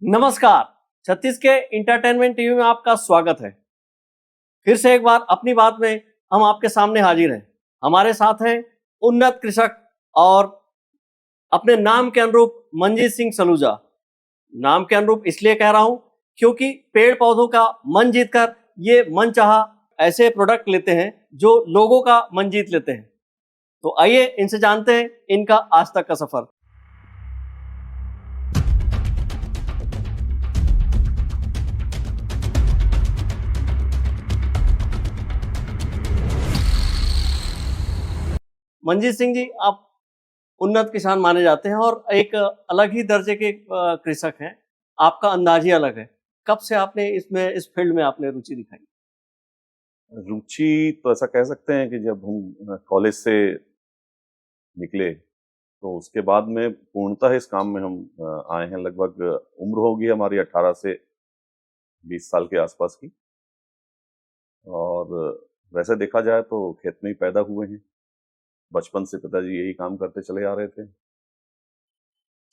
नमस्कार। छत्तीस के इंटरटेनमेंट टीवी में आपका स्वागत है। फिर से एक बार अपनी बात में हम आपके सामने हाजिर हैं। हमारे साथ हैं उन्नत कृषक और अपने नाम के अनुरूप मंजीत सिंह सलूजा। नाम के अनुरूप इसलिए कह रहा हूं क्योंकि पेड़ पौधों का मन जीतकर ये मनचाहा ऐसे प्रोडक्ट लेते हैं जो लोगों का मन जीत लेते हैं। तो आइए इनसे जानते हैं इनका आज तक का सफर। मंजीत सिंह जी, आप उन्नत किसान माने जाते हैं और एक अलग ही दर्जे के कृषक हैं। आपका अंदाज ही अलग है। कब से आपने इस फील्ड में आपने रुचि दिखाई? रुचि तो ऐसा कह सकते हैं कि जब हम कॉलेज से निकले तो उसके बाद में पूर्णतः इस काम में हम आए हैं। लगभग उम्र होगी हमारी 18 से 20 साल के आसपास की। और वैसे देखा जाए तो खेत में ही पैदा हुए हैं। बचपन से पिताजी यही काम करते चले आ रहे थे।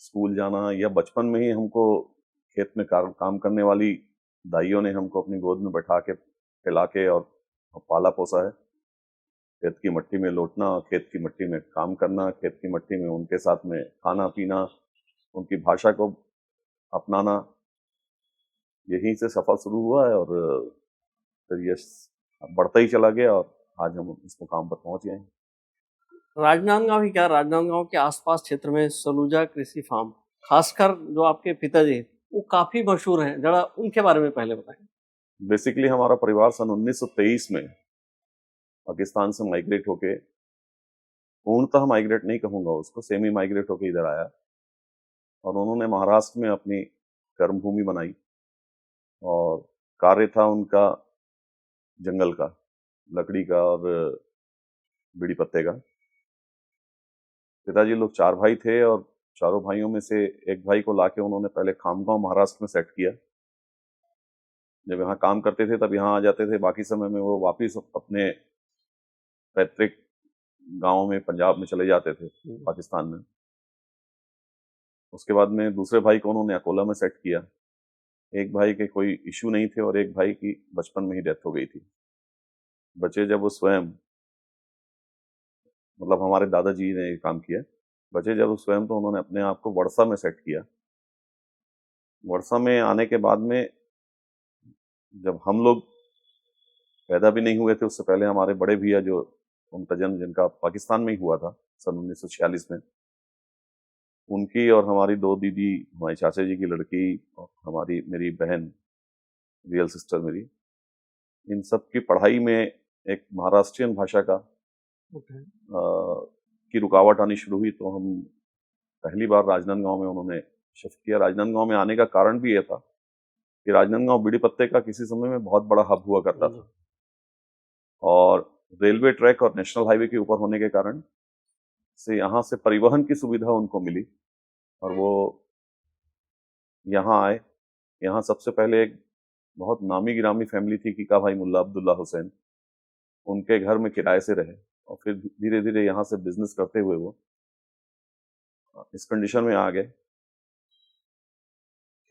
स्कूल जाना या बचपन में ही हमको खेत में काम करने वाली दाइयों ने हमको अपनी गोद में बैठा के खिला के और पाला पोसा है। खेत की मिट्टी में लौटना, खेत की मिट्टी में काम करना, खेत की मिट्टी में उनके साथ में खाना पीना, उनकी भाषा को अपनाना, यहीं से सफर शुरू हुआ है। और फिर ये बढ़ता ही चला गया और आज हम इस मुकाम पर पहुंच गए हैं। राजनांदगांव ही क्या, राजनांदगांव के आसपास क्षेत्र में सलूजा कृषि फार्म, खासकर जो आपके पिताजी वो काफी मशहूर हैं। जरा उनके बारे में पहले बताएं। बेसिकली हमारा परिवार सन 1923 में पाकिस्तान से माइग्रेट होके, पूर्णतः माइग्रेट नहीं कहूंगा उसको, सेमी माइग्रेट होके इधर आया और उन्होंने महाराष्ट्र में अपनी कर्मभूमि बनाई। और कार्य था उनका जंगल का, लकड़ी का और बीड़ी पत्ते का। पिताजी लोग 4 भाई थे और चारों भाइयों में से एक भाई को लाके उन्होंने पहले खामगांव महाराष्ट्र में सेट किया। जब यहाँ काम करते थे तब यहाँ आ जाते थे, बाकी समय में वो वापिस अपने पैतृक गांव में पंजाब में चले जाते थे, पाकिस्तान में। उसके बाद में दूसरे भाई को उन्होंने अकोला में सेट किया। एक भाई के कोई इश्यू नहीं थे और एक भाई की बचपन में ही डेथ हो गई थी। बचे जब वो स्वयं, मतलब हमारे दादाजी ने ये काम किया, बचे जब वो स्वयं तो उन्होंने अपने आप को वर्षा में सेट किया। वर्षा में आने के बाद में जब हम लोग पैदा भी नहीं हुए थे, उससे पहले हमारे बड़े भैया, जो उनका जन्म जिनका पाकिस्तान में ही हुआ था सन 1946 में, उनकी और हमारी 2 दीदी, हमारे चाचा जी की लड़की और हमारी मेरी बहन, रियल सिस्टर मेरी, इन सब की पढ़ाई में एक महाराष्ट्रियन भाषा का की रुकावट आनी शुरू हुई। तो हम पहली बार राजनांदगांव में उन्होंने शिफ्ट किया। राजनांदगांव में आने का कारण भी यह था कि राजनांदगांव बीड़ी पत्ते का किसी समय में बहुत बड़ा हब हुआ करता था और रेलवे ट्रैक और नेशनल हाईवे के ऊपर होने के कारण से यहाँ से परिवहन की सुविधा उनको मिली और वो यहाँ आए। यहाँ सबसे पहले एक बहुत नामी गिरामी फैमिली थी, कीका भाई मुल्ला अब्दुल्ला हुसैन, उनके घर में किराए से रहे और फिर धीरे धीरे यहाँ से बिजनेस करते हुए वो इस कंडीशन में आ गए।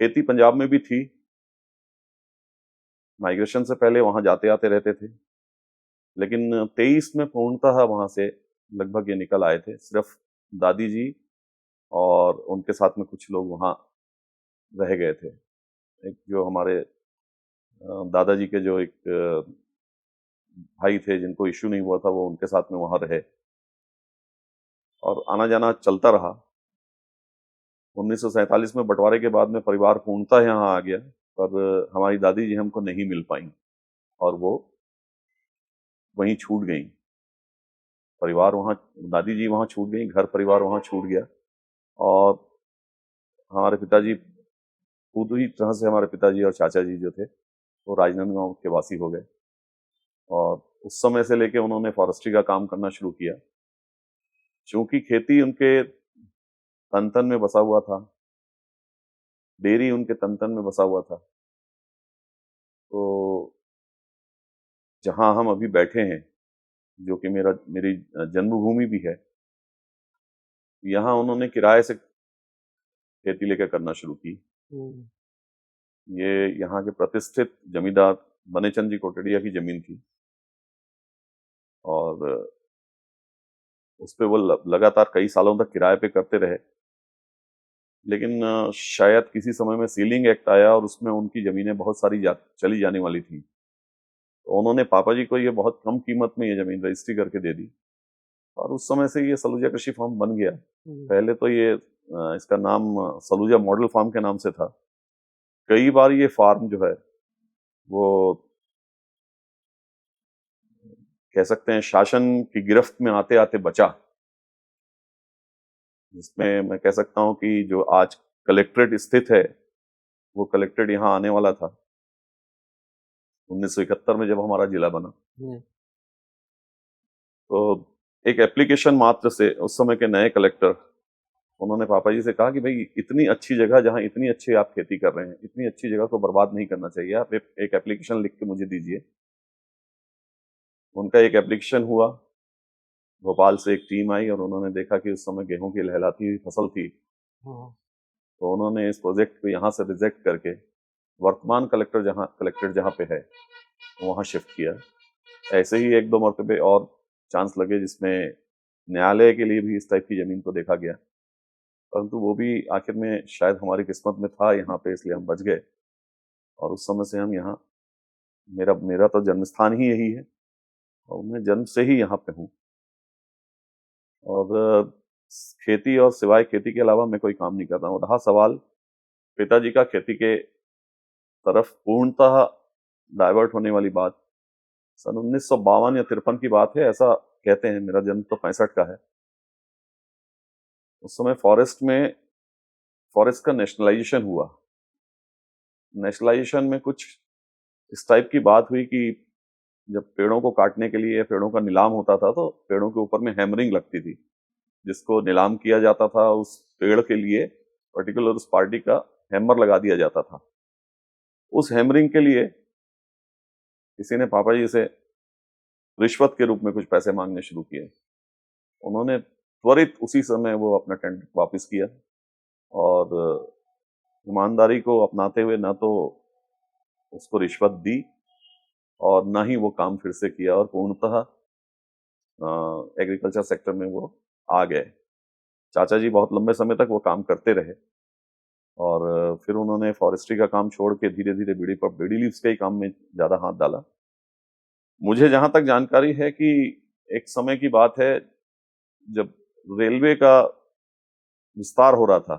खेती पंजाब में भी थी, माइग्रेशन से पहले वहां जाते आते रहते थे, लेकिन 23 में पूर्णतः वहां से लगभग ये निकल आए थे। सिर्फ दादी जी और उनके साथ में कुछ लोग वहां रह गए थे। एक जो हमारे दादाजी के जो एक भाई थे जिनको इश्यू नहीं हुआ था, वो उनके साथ में वहां रहे और आना जाना चलता रहा। 1947 में बंटवारे के बाद में परिवार पूर्णतः यहाँ आ गया, पर हमारी दादी जी हमको नहीं मिल पाई और वो वहीं छूट गई। परिवार वहाँ, दादी जी वहाँ छूट गई, घर परिवार वहाँ छूट गया और हमारे पिताजी पूरी तरह से, हमारे पिताजी और चाचा जी जो थे वो राजनांदगांव के वासी हो गए और उस समय से लेके उन्होंने फॉरेस्ट्री का काम करना शुरू किया। चूंकि खेती उनके तन तन में बसा हुआ था, डेयरी उनके तन तन में बसा हुआ था, तो जहां हम अभी बैठे हैं, जो कि मेरी जन्मभूमि भी है, यहाँ उन्होंने किराए से खेती लेकर करना शुरू की। ये यहाँ के प्रतिष्ठित जमींदार बनेचंद जी कोटड़िया की जमीन थी और उस पे वो लगातार कई सालों तक किराए पे करते रहे। लेकिन शायद किसी समय में सीलिंग एक्ट आया और उसमें उनकी जमीनें बहुत सारी चली जाने वाली थी, तो उन्होंने पापा जी को ये बहुत कम कीमत में ये जमीन रजिस्ट्री करके दे दी और उस समय से ये सलूजा कृषि फार्म बन गया। पहले तो ये इसका नाम सलूजा मॉडल फार्म के नाम से था। कई बार ये फार्म जो है वो कह सकते हैं शासन की गिरफ्त में आते आते बचा, जिसमें मैं कह सकता हूं कि जो आज कलेक्ट्रेट स्थित है वो कलेक्ट्रेट यहाँ आने वाला था 1971 में जब हमारा जिला बना। तो एक एप्लीकेशन मात्र से उस समय के नए कलेक्टर, उन्होंने पापा जी से कहा कि भाई इतनी अच्छी जगह जहां इतनी अच्छी आप खेती कर रहे हैं, इतनी अच्छी जगह को बर्बाद नहीं करना चाहिए, आप एक एप्लीकेशन लिख के मुझे दीजिए। उनका एक एप्लीकेशन हुआ, भोपाल से एक टीम आई और उन्होंने देखा कि उस समय गेहूं की लहलाती हुई फसल थी, तो उन्होंने इस प्रोजेक्ट को यहाँ से रिजेक्ट करके वर्तमान कलेक्ट्रेट जहाँ पे है वहाँ शिफ्ट किया। ऐसे ही एक दो मरतबे और चांस लगे जिसमें न्यायालय के लिए भी इस टाइप की जमीन को देखा गया, परंतु वो भी आखिर में शायद हमारी किस्मत में था यहाँ पे, इसलिए हम बच गए और उस समय से हम यहाँ, मेरा तो जन्म स्थान ही यही है और मैं जन्म से ही यहाँ पे हूँ। और खेती और सिवाय खेती के अलावा मैं कोई काम नहीं कर रहा हूँ। रहा सवाल पिताजी का खेती के तरफ पूर्णतः डाइवर्ट होने वाली बात, सन 1952 या 53 की बात है, ऐसा कहते हैं। मेरा जन्म तो 65 का है। उस समय फॉरेस्ट का नेशनलाइजेशन हुआ। नेशनलाइजेशन में कुछ इस टाइप की बात हुई कि जब पेड़ों को काटने के लिए पेड़ों का नीलाम होता था तो पेड़ों के ऊपर में हैमरिंग लगती थी, जिसको नीलाम किया जाता था उस पेड़ के लिए पर्टिकुलर उस पार्टी का हैमर लगा दिया जाता था। उस हैमरिंग के लिए किसी ने पापा जी से रिश्वत के रूप में कुछ पैसे मांगने शुरू किए। उन्होंने त्वरित उसी समय वो अपना टेंडर वापस किया और ईमानदारी को अपनाते हुए ना तो उसको रिश्वत दी और ना ही वो काम फिर से किया और पूर्णतः एग्रीकल्चर सेक्टर में वो आ गए। चाचा जी बहुत लंबे समय तक वो काम करते रहे और फिर उन्होंने फॉरेस्ट्री का काम छोड़ के धीरे धीरे बीड़ी लीव्स के ही काम में ज्यादा हाथ डाला। मुझे जहां तक जानकारी है कि एक समय की बात है जब रेलवे का विस्तार हो रहा था,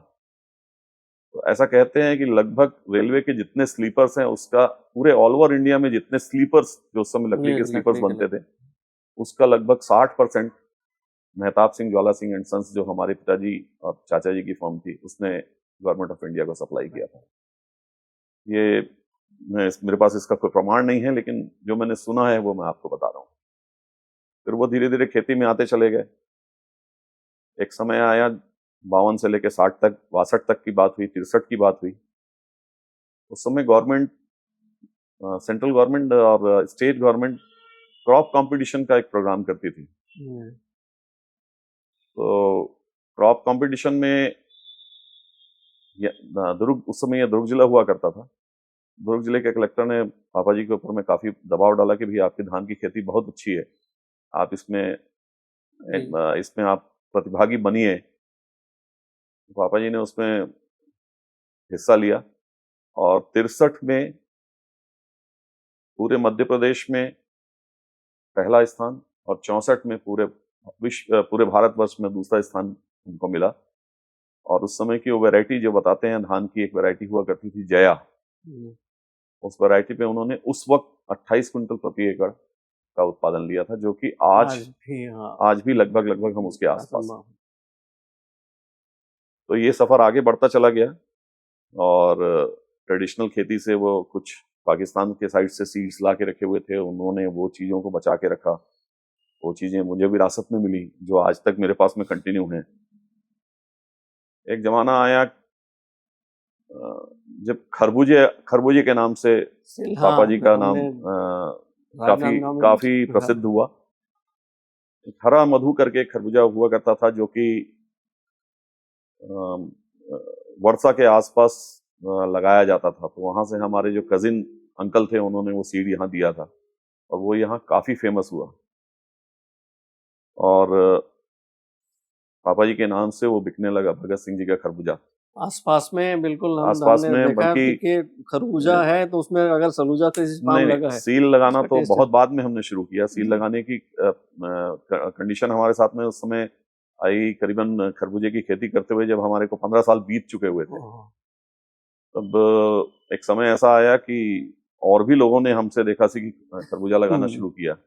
तो ऐसा कहते हैं कि लगभग रेलवे के जितने स्लीपर्स हैं उसका पूरे ऑल ओवर इंडिया में जितने स्लीपर्स, जो उस समय लकड़ी के स्लीपर्स बनते थे, उसका लगभग 60% मेहताब सिंह ज्वाला सिंह एंड सन्स, जो हमारे पिताजी और चाचा जी की फर्म थी, उसने गवर्नमेंट ऑफ इंडिया को सप्लाई किया था। ये मेरे पास इसका कोई प्रमाण नहीं है, लेकिन जो मैंने सुना है वो मैं आपको बता रहा हूँ। फिर वो धीरे धीरे खेती में आते चले गए। एक समय आया 52 से लेकर 60 तक, 62 तक की बात हुई, 63 की बात हुई। उस समय गवर्नमेंट, सेंट्रल गवर्नमेंट और स्टेट गवर्नमेंट क्रॉप कंपटीशन का एक प्रोग्राम करती थी। तो क्रॉप कंपटीशन में दुर्ग, उस समय यह दुर्ग जिला हुआ करता था। दुर्ग जिले के कलेक्टर ने पापा जी के ऊपर में काफी दबाव डाला कि भैया आपकी धान की खेती बहुत अच्छी है, आप इसमें आप प्रतिभागी बनिए। पापा जी ने उसमें हिस्सा लिया और 63 में पूरे मध्य प्रदेश में पहला स्थान और 64 में पूरे भारतवर्ष में दूसरा स्थान उनको मिला। और उस समय की वो वैरायटी जो बताते हैं, धान की एक वैरायटी हुआ करती थी जया, उस वैरायटी पे उन्होंने उस वक्त 28 क्विंटल प्रति एकड़ का उत्पादन लिया था, जो कि आज भी लगभग हम उसके आसपास। तो ये सफर आगे बढ़ता चला गया और ट्रेडिशनल खेती से वो कुछ पाकिस्तान के साइड से सीड्स ला के रखे हुए थे, उन्होंने वो चीजों को बचा के रखा। वो चीजें मुझे विरासत में मिली जो आज तक मेरे पास में कंटिन्यू हैं। एक जमाना आया जब खरबूजे के नाम से पापा जी का नाम काफी प्रसिद्ध हुआ। हरा मधु करके खरबूजा हुआ करता था, जो कि वर्षा के आसपास लगाया जाता था। तो वहां से हमारे जो कजिन अंकल थे उन्होंने वो सीड यहाँ दिया था और वो यहाँ काफी फेमस हुआ। और पापा जी के नाम से वो बिकने लगा, भगत सिंह जी का खरबूजा। आसपास में बिल्कुल आसपास हमने में, देखा है बल्कि कि खरबूजा है तो उसमें अगर सलूजा का नहीं पाम नहीं, लगा है सील लगाना उसका तो टेस्ट बहुत बाद में हमने शुरू किया। सील लगाने की कंडीशन हमारे साथ में उस समय आई, करीबन खरबूजे की खेती करते हुए जब हमारे को 15 साल बीत चुके हुए थे। तब एक समय ऐसा आया कि और भी लोगों ने हमसे देखा सी कि खरबूजा लगाना शुरू किया,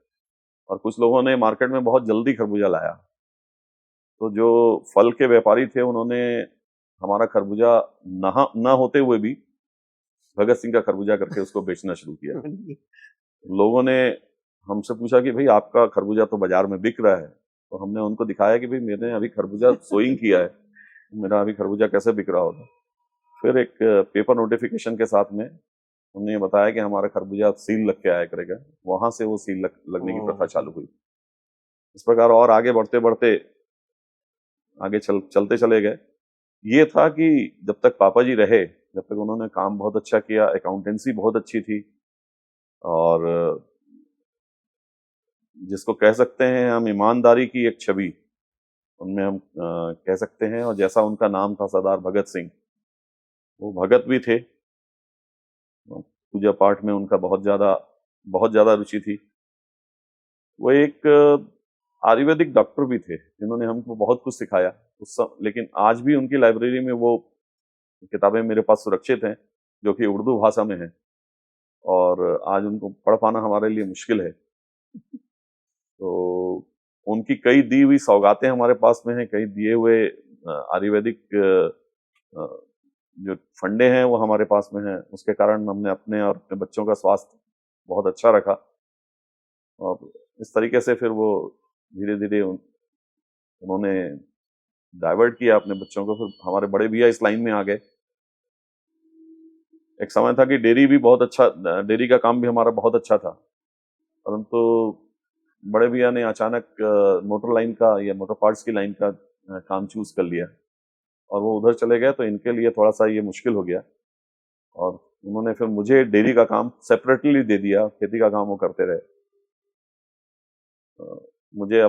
और कुछ लोगों ने मार्केट में बहुत जल्दी खरबूजा लाया। तो जो फल के व्यापारी थे उन्होंने हमारा खरबूजा न होते हुए भी भगत सिंह का खरबूजा करके उसको बेचना शुरू किया। लोगों ने हमसे पूछा कि भाई आपका खरबूजा तो बाजार में बिक रहा है। तो हमने उनको दिखाया कि भाई मैंने अभी खरबूजा सोइंग किया है, मेरा अभी खरबूजा कैसे बिक रहा होगा। फिर एक पेपर नोटिफिकेशन के साथ में उन्होंने ये बताया कि हमारा खरबूजा सील लग के आया करेगा। वहां से वो सील लगने की प्रथा चालू हुई। इस प्रकार और आगे बढ़ते बढ़ते आगे चलते चले गए। ये था कि जब तक पापा जी रहे, जब तक उन्होंने काम बहुत अच्छा किया, अकाउंटेंसी बहुत अच्छी थी, और जिसको कह सकते हैं हम ईमानदारी की एक छवि उनमें हम कह सकते हैं। और जैसा उनका नाम था सरदार भगत सिंह, वो भगत भी थे। पूजा पाठ में उनका बहुत ज्यादा रुचि थी। वो एक आयुर्वेदिक डॉक्टर भी थे जिन्होंने हमको बहुत कुछ सिखाया लेकिन आज भी उनकी लाइब्रेरी में वो किताबें मेरे पास सुरक्षित हैं जो कि उर्दू भाषा में हैं, और आज उनको पढ़ पाना हमारे लिए मुश्किल है। तो उनकी कई दी हुई सौगातें हमारे पास में हैं, कई दिए हुए आयुर्वेदिक जो फंडे हैं वो हमारे पास में हैं। उसके कारण हमने अपने और अपने बच्चों का स्वास्थ्य बहुत अच्छा रखा, और इस तरीके से फिर वो धीरे धीरे उन्होंने डाइवर्ट किया अपने बच्चों को। फिर हमारे बड़े भैया इस लाइन में आ गए। एक समय था कि डेयरी का काम भी हमारा बहुत अच्छा था, परंतु बड़े भैया ने अचानक मोटर लाइन का या मोटर पार्ट्स की लाइन का काम चूज कर लिया, और वो उधर चले गए। तो इनके लिए थोड़ा सा ये मुश्किल हो गया, और उन्होंने फिर मुझे डेयरी का काम सेपरेटली दे दिया। खेती का काम वो करते रहे। मुझे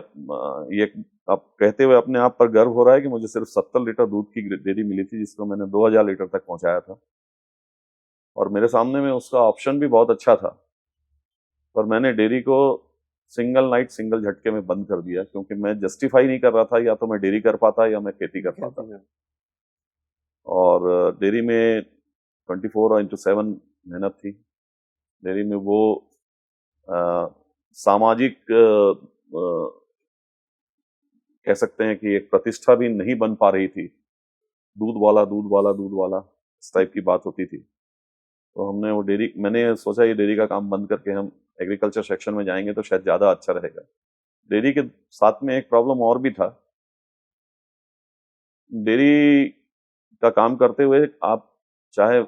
ये अब कहते हुए अपने आप पर गर्व हो रहा है कि मुझे सिर्फ 70 लीटर दूध की डेयरी मिली थी, जिसको मैंने 2000 लीटर तक पहुंचाया था। और मेरे सामने में उसका ऑप्शन भी बहुत अच्छा था, पर मैंने डेयरी को सिंगल नाइट सिंगल झटके में बंद कर दिया, क्योंकि मैं जस्टिफाई नहीं कर रहा था, या तो मैं डेयरी कर पाता या मैं खेती कर पाता। और डेयरी में 24/7 मेहनत थी। डेयरी में वो सामाजिक कह सकते हैं कि एक प्रतिष्ठा भी नहीं बन पा रही थी। दूध वाला दूध वाला दूध वाला इस टाइप की बात होती थी। तो मैंने सोचा ये डेयरी का काम बंद करके हम एग्रीकल्चर सेक्शन में जाएंगे तो शायद ज्यादा अच्छा रहेगा। डेयरी के साथ में एक प्रॉब्लम और भी था। डेयरी का काम करते हुए आप चाहे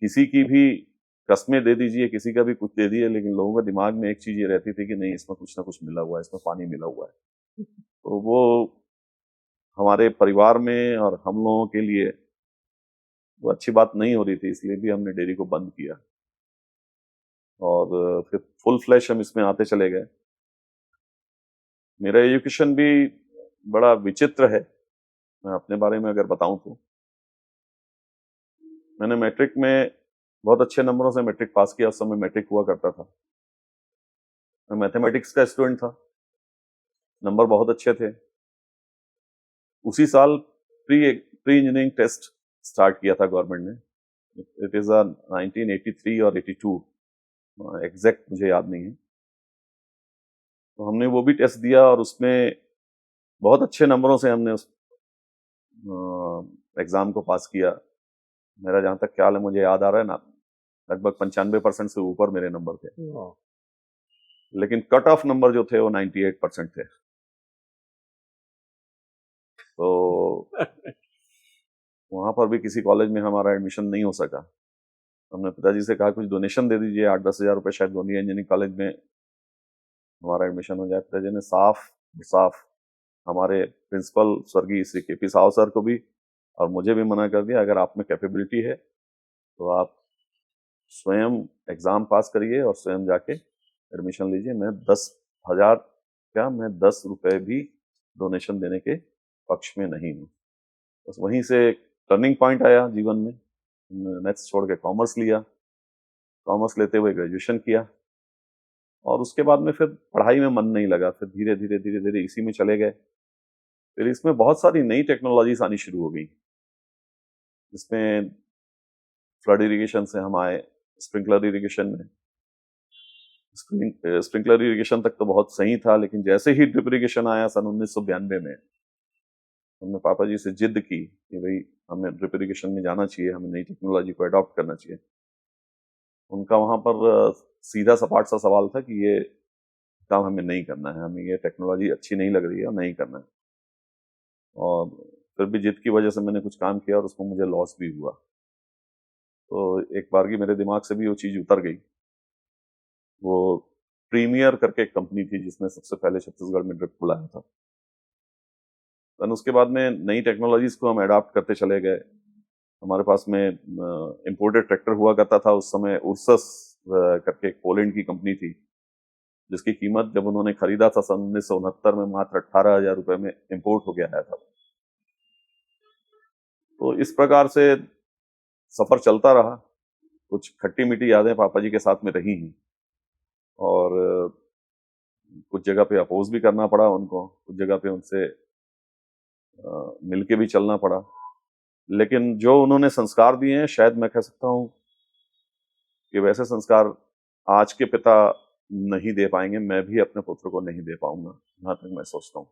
किसी की भी कस्में दे दीजिए, किसी का भी कुछ दे दिए, लेकिन लोगों के दिमाग में एक चीज ये रहती थी कि नहीं, इसमें कुछ ना कुछ मिला हुआ है, इसमें पानी मिला हुआ है। तो वो हमारे परिवार में और हम लोगों के लिए वो अच्छी बात नहीं हो रही थी, इसलिए भी हमने डेयरी को बंद किया। और फिर फुल फ्लैश हम इसमें आते चले गए। मेरा एजुकेशन भी बड़ा विचित्र है। मैं अपने बारे में अगर बताऊं तो मैंने मैट्रिक में बहुत अच्छे नंबरों से मैट्रिक पास किया। उस समय मैट्रिक हुआ करता था। मैं मैथमेटिक्स का स्टूडेंट था, नंबर बहुत अच्छे थे। उसी साल प्री इंजीनियरिंग टेस्ट स्टार्ट किया था गवर्नमेंट ने। इट इज 1983 और 82, एग्जैक्ट मुझे याद नहीं है। तो हमने वो भी टेस्ट दिया और उसमें बहुत अच्छे नंबरों से हमने उस एग्जाम को पास किया। मेरा जहां तक ख्याल है, मुझे याद आ रहा है ना, लगभग 95% से ऊपर मेरे नंबर थे। लेकिन कट ऑफ नंबर जो थे वो 98% थे। तो वहां पर भी किसी कॉलेज में हमारा एडमिशन नहीं हो सका। हमने पिताजी से कहा कुछ डोनेशन दे दीजिए, 8-10 हजार रुपए, शायद गोंदिया इंजीनियरिंग कॉलेज में हमारा एडमिशन हो जाए। पिताजी ने साफ हमारे प्रिंसिपल स्वर्गीय श्री के पी साव सर को भी और मुझे भी मना कर दिया, अगर आप में कैपेबिलिटी है तो आप स्वयं एग्ज़ाम पास करिए और स्वयं जाके एडमिशन लीजिए। मैं 10,000 क्या, मैं 10 रुपए भी डोनेशन देने के पक्ष में नहीं हूँ। बस वहीं से टर्निंग पॉइंट आया जीवन में। मैथ्स छोड़ के कॉमर्स लिया, कॉमर्स लेते हुए ग्रेजुएशन किया, और उसके बाद में फिर पढ़ाई में मन नहीं लगा, फिर धीरे धीरे धीरे धीरे इसी में चले गए। फिर इसमें बहुत सारी नई टेक्नोलॉजीज आनी शुरू हो गई, जिसमें फ्लड इरिगेशन से हम आए स्प्रिंकलर इरिगेशन में। स्प्रिंकलर इरिगेशन तक तो बहुत सही था, लेकिन जैसे ही ड्रिप इरिगेशन आया सन 1992 में, हमने पापा जी से जिद की कि भाई हमें ड्रिप इरिगेशन में जाना चाहिए, हमें नई टेक्नोलॉजी को अडॉप्ट करना चाहिए। उनका वहां पर सीधा सपाट सा सवाल था कि ये काम हमें नहीं करना है, हमें ये टेक्नोलॉजी अच्छी नहीं लग रही है और नहीं करना है। और फिर भी जिद की वजह से मैंने कुछ काम किया और उसमें मुझे लॉस भी हुआ। तो एक बार की मेरे दिमाग से भी वो चीज़ उतर गई। वो प्रीमियर करके एक कंपनी थी जिसने सबसे पहले छत्तीसगढ़ में ड्रिप बुलाया था। और उसके बाद में नई टेक्नोलॉजीज को हम अडॉप्ट करते चले गए। हमारे पास में इम्पोर्टेड ट्रैक्टर हुआ करता था उस समय, उर्सस करके एक पोलैंड की कंपनी थी, जिसकी कीमत जब उन्होंने खरीदा था सन 1969 में मात्र 18,000 रुपए में इम्पोर्ट होके आया था। तो इस प्रकार से सफर चलता रहा। कुछ खट्टी मीठी यादें पापा जी के साथ में रही हैं, और कुछ जगह पे अपोज भी करना पड़ा उनको, कुछ जगह पे उनसे मिलके भी चलना पड़ा। लेकिन जो उन्होंने संस्कार दिए हैं, शायद मैं कह सकता हूँ कि वैसे संस्कार आज के पिता नहीं दे पाएंगे, मैं भी अपने पुत्र को नहीं दे पाऊंगा, जहाँ तक मैं सोचता हूँ।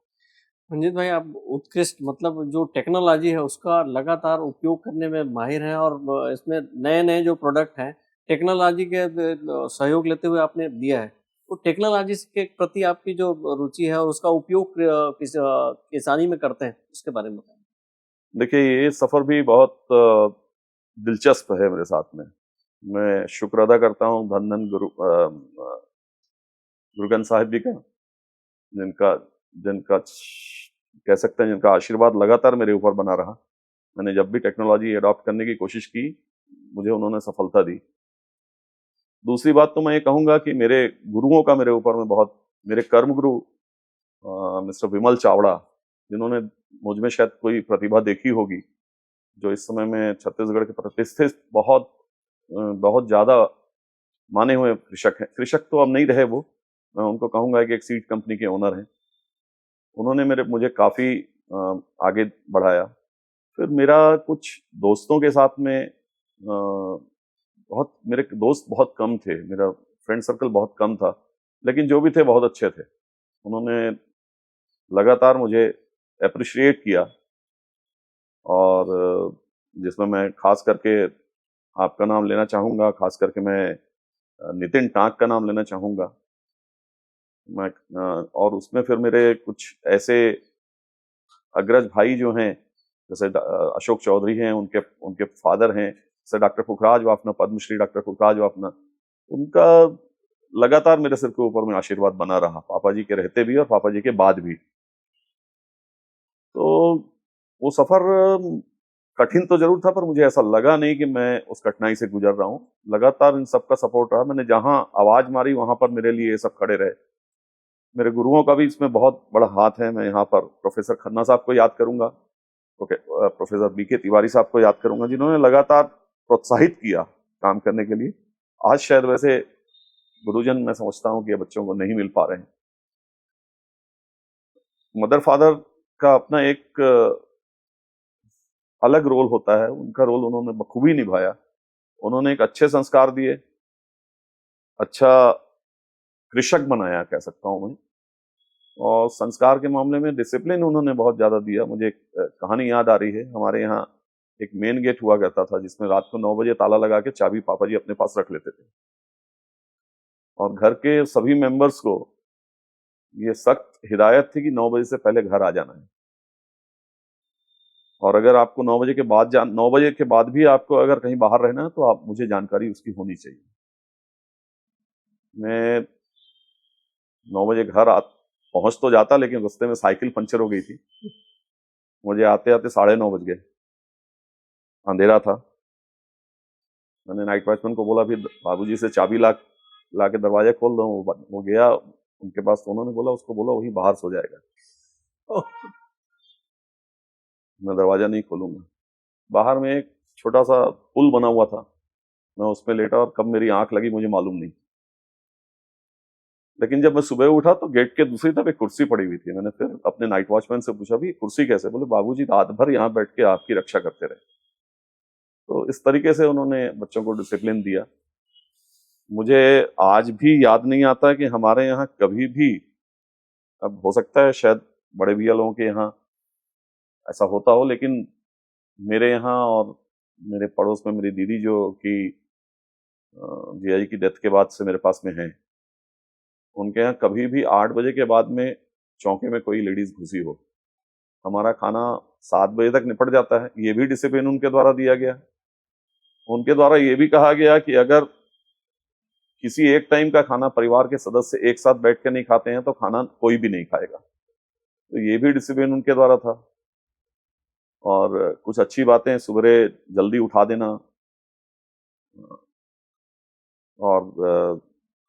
मंजीत भाई, आप उत्कृष्ट, मतलब जो टेक्नोलॉजी है उसका लगातार उपयोग करने में माहिर हैं, और इसमें नए नए जो प्रोडक्ट हैं टेक्नोलॉजी के सहयोग लेते हुए आपने दिया है। तो टेक्नोलॉजी के प्रति आपकी जो रुचि है और उसका उपयोग किसानी में करते हैं, उसके बारे में बताएं। देखिए, ये सफर भी बहुत दिलचस्प है मेरे साथ में। मैं शुक्र अदा करता हूँ धन धन गुरु ग्रंथ साहिब जी का, जिनका जिनका कह सकते हैं जिनका आशीर्वाद लगातार मेरे ऊपर बना रहा। मैंने जब भी टेक्नोलॉजी अडॉप्ट करने की कोशिश की, मुझे उन्होंने सफलता दी। दूसरी बात तो मैं ये कहूँगा कि मेरे गुरुओं का मेरे ऊपर में बहुत, मेरे कर्म गुरु मिस्टर विमल चावड़ा, जिन्होंने मुझ में शायद कोई प्रतिभा देखी होगी, जो इस समय में छत्तीसगढ़ के प्रतिष्ठित बहुत ज़्यादा माने हुए कृषक हैं। कृषक तो अब नहीं रहे वो, मैं उनको कहूँगा कि एक सीड कंपनी के ओनर हैं। उन्होंने मुझे काफ़ी आगे बढ़ाया। फिर मेरा कुछ दोस्तों के साथ में मेरे दोस्त बहुत कम थे, मेरा फ्रेंड सर्कल बहुत कम था, लेकिन जो भी थे बहुत अच्छे थे। उन्होंने लगातार मुझे अप्रिशिएट किया, और जिसमें मैं खास करके आपका नाम लेना चाहूँगा, खास करके मैं नितिन टांक का नाम लेना चाहूँगा। और उसमें फिर मेरे कुछ ऐसे अग्रज भाई जो हैं, जैसे अशोक चौधरी हैं, उनके उनके फादर हैं, जैसे डॉक्टर पुखराज वाफना, पद्मश्री डॉक्टर पुखराज वाफना, उनका लगातार मेरे सिर के ऊपर में आशीर्वाद बना रहा, पापा जी के रहते भी और पापा जी के बाद भी। तो वो सफर कठिन तो जरूर था, पर मुझे ऐसा लगा नहीं कि मैं उस कठिनाई से गुजर रहा हूँ। लगातार इन सबका सपोर्ट रहा। मैंने जहां आवाज मारी वहां पर मेरे लिए ये सब खड़े रहे। मेरे गुरुओं का भी इसमें बहुत बड़ा हाथ है। मैं यहाँ पर प्रोफेसर खन्ना साहब को याद करूंगा, प्रोफेसर बीके तिवारी साहब को याद करूंगा, जिन्होंने लगातार प्रोत्साहित किया काम करने के लिए। आज शायद वैसे गुरुजन मैं समझता हूँ कि बच्चों को नहीं मिल पा रहे हैं। मदर फादर का अपना एक अलग रोल होता है, उनका रोल उन्होंने बखूबी निभाया। उन्होंने एक अच्छे संस्कार दिए, अच्छा कृषक बनाया कह सकता हूं मैं, और संस्कार के मामले में डिसिप्लिन उन्होंने बहुत ज्यादा दिया। मुझे एक कहानी याद आ रही है। हमारे यहाँ एक मेन गेट हुआ करता था, जिसमें रात को 9 बजे ताला लगा के चाबी पापा जी अपने पास रख लेते थे, और घर के सभी मेंबर्स को ये सख्त हिदायत थी कि 9 बजे से पहले घर आ जाना है। और अगर आपको 9 बजे के बाद 9 बजे के बाद भी आपको अगर कहीं बाहर रहना है, तो आप मुझे जानकारी उसकी होनी चाहिए। मैं 9 बजे घर पहुंच तो जाता, लेकिन रास्ते में साइकिल पंचर हो गई थी। मुझे आते आते 9:30 बज गए। अंधेरा था। मैंने नाइट वॉचमैन को बोला फिर बाबूजी से चाबी ला के दरवाजा खोल दो। वो गया उनके पास, तो उन्होंने बोला उसको बोला वही बाहर सो जाएगा, मैं दरवाजा नहीं खोलूंगा। बाहर में एक छोटा सा पुल बना हुआ था, मैं उसमें लेटा और कब मेरी आंख लगी मुझे मालूम नहीं। लेकिन जब मैं सुबह उठा तो गेट के दूसरी तरफ एक कुर्सी पड़ी हुई थी। मैंने फिर अपने नाइट वॉचमैन से पूछा भी कुर्सी कैसे? बोले बाबूजी रात भर यहाँ बैठ के आपकी रक्षा करते रहे। तो इस तरीके से उन्होंने बच्चों को डिसिप्लिन दिया। मुझे आज भी याद नहीं आता कि हमारे यहाँ कभी भी, अब हो सकता है शायद बड़े भैया लोगों के यहाँ ऐसा होता हो, लेकिन मेरे यहाँ और मेरे पड़ोस में मेरी दीदी जो कि जिया जी की डेथ के बाद से मेरे पास में है, उनके यहाँ कभी भी 8 बजे के बाद में चौके में कोई लेडीज घुसी हो। हमारा खाना 7 बजे तक निपट जाता है, ये भी डिसिप्लिन उनके द्वारा दिया गया। उनके द्वारा ये भी कहा गया कि अगर किसी एक टाइम का खाना परिवार के सदस्य एक साथ बैठ के नहीं खाते हैं तो खाना कोई भी नहीं खाएगा। तो ये भी डिसिप्लिन उनके द्वारा था। और कुछ अच्छी बातें, सुबह जल्दी उठा देना और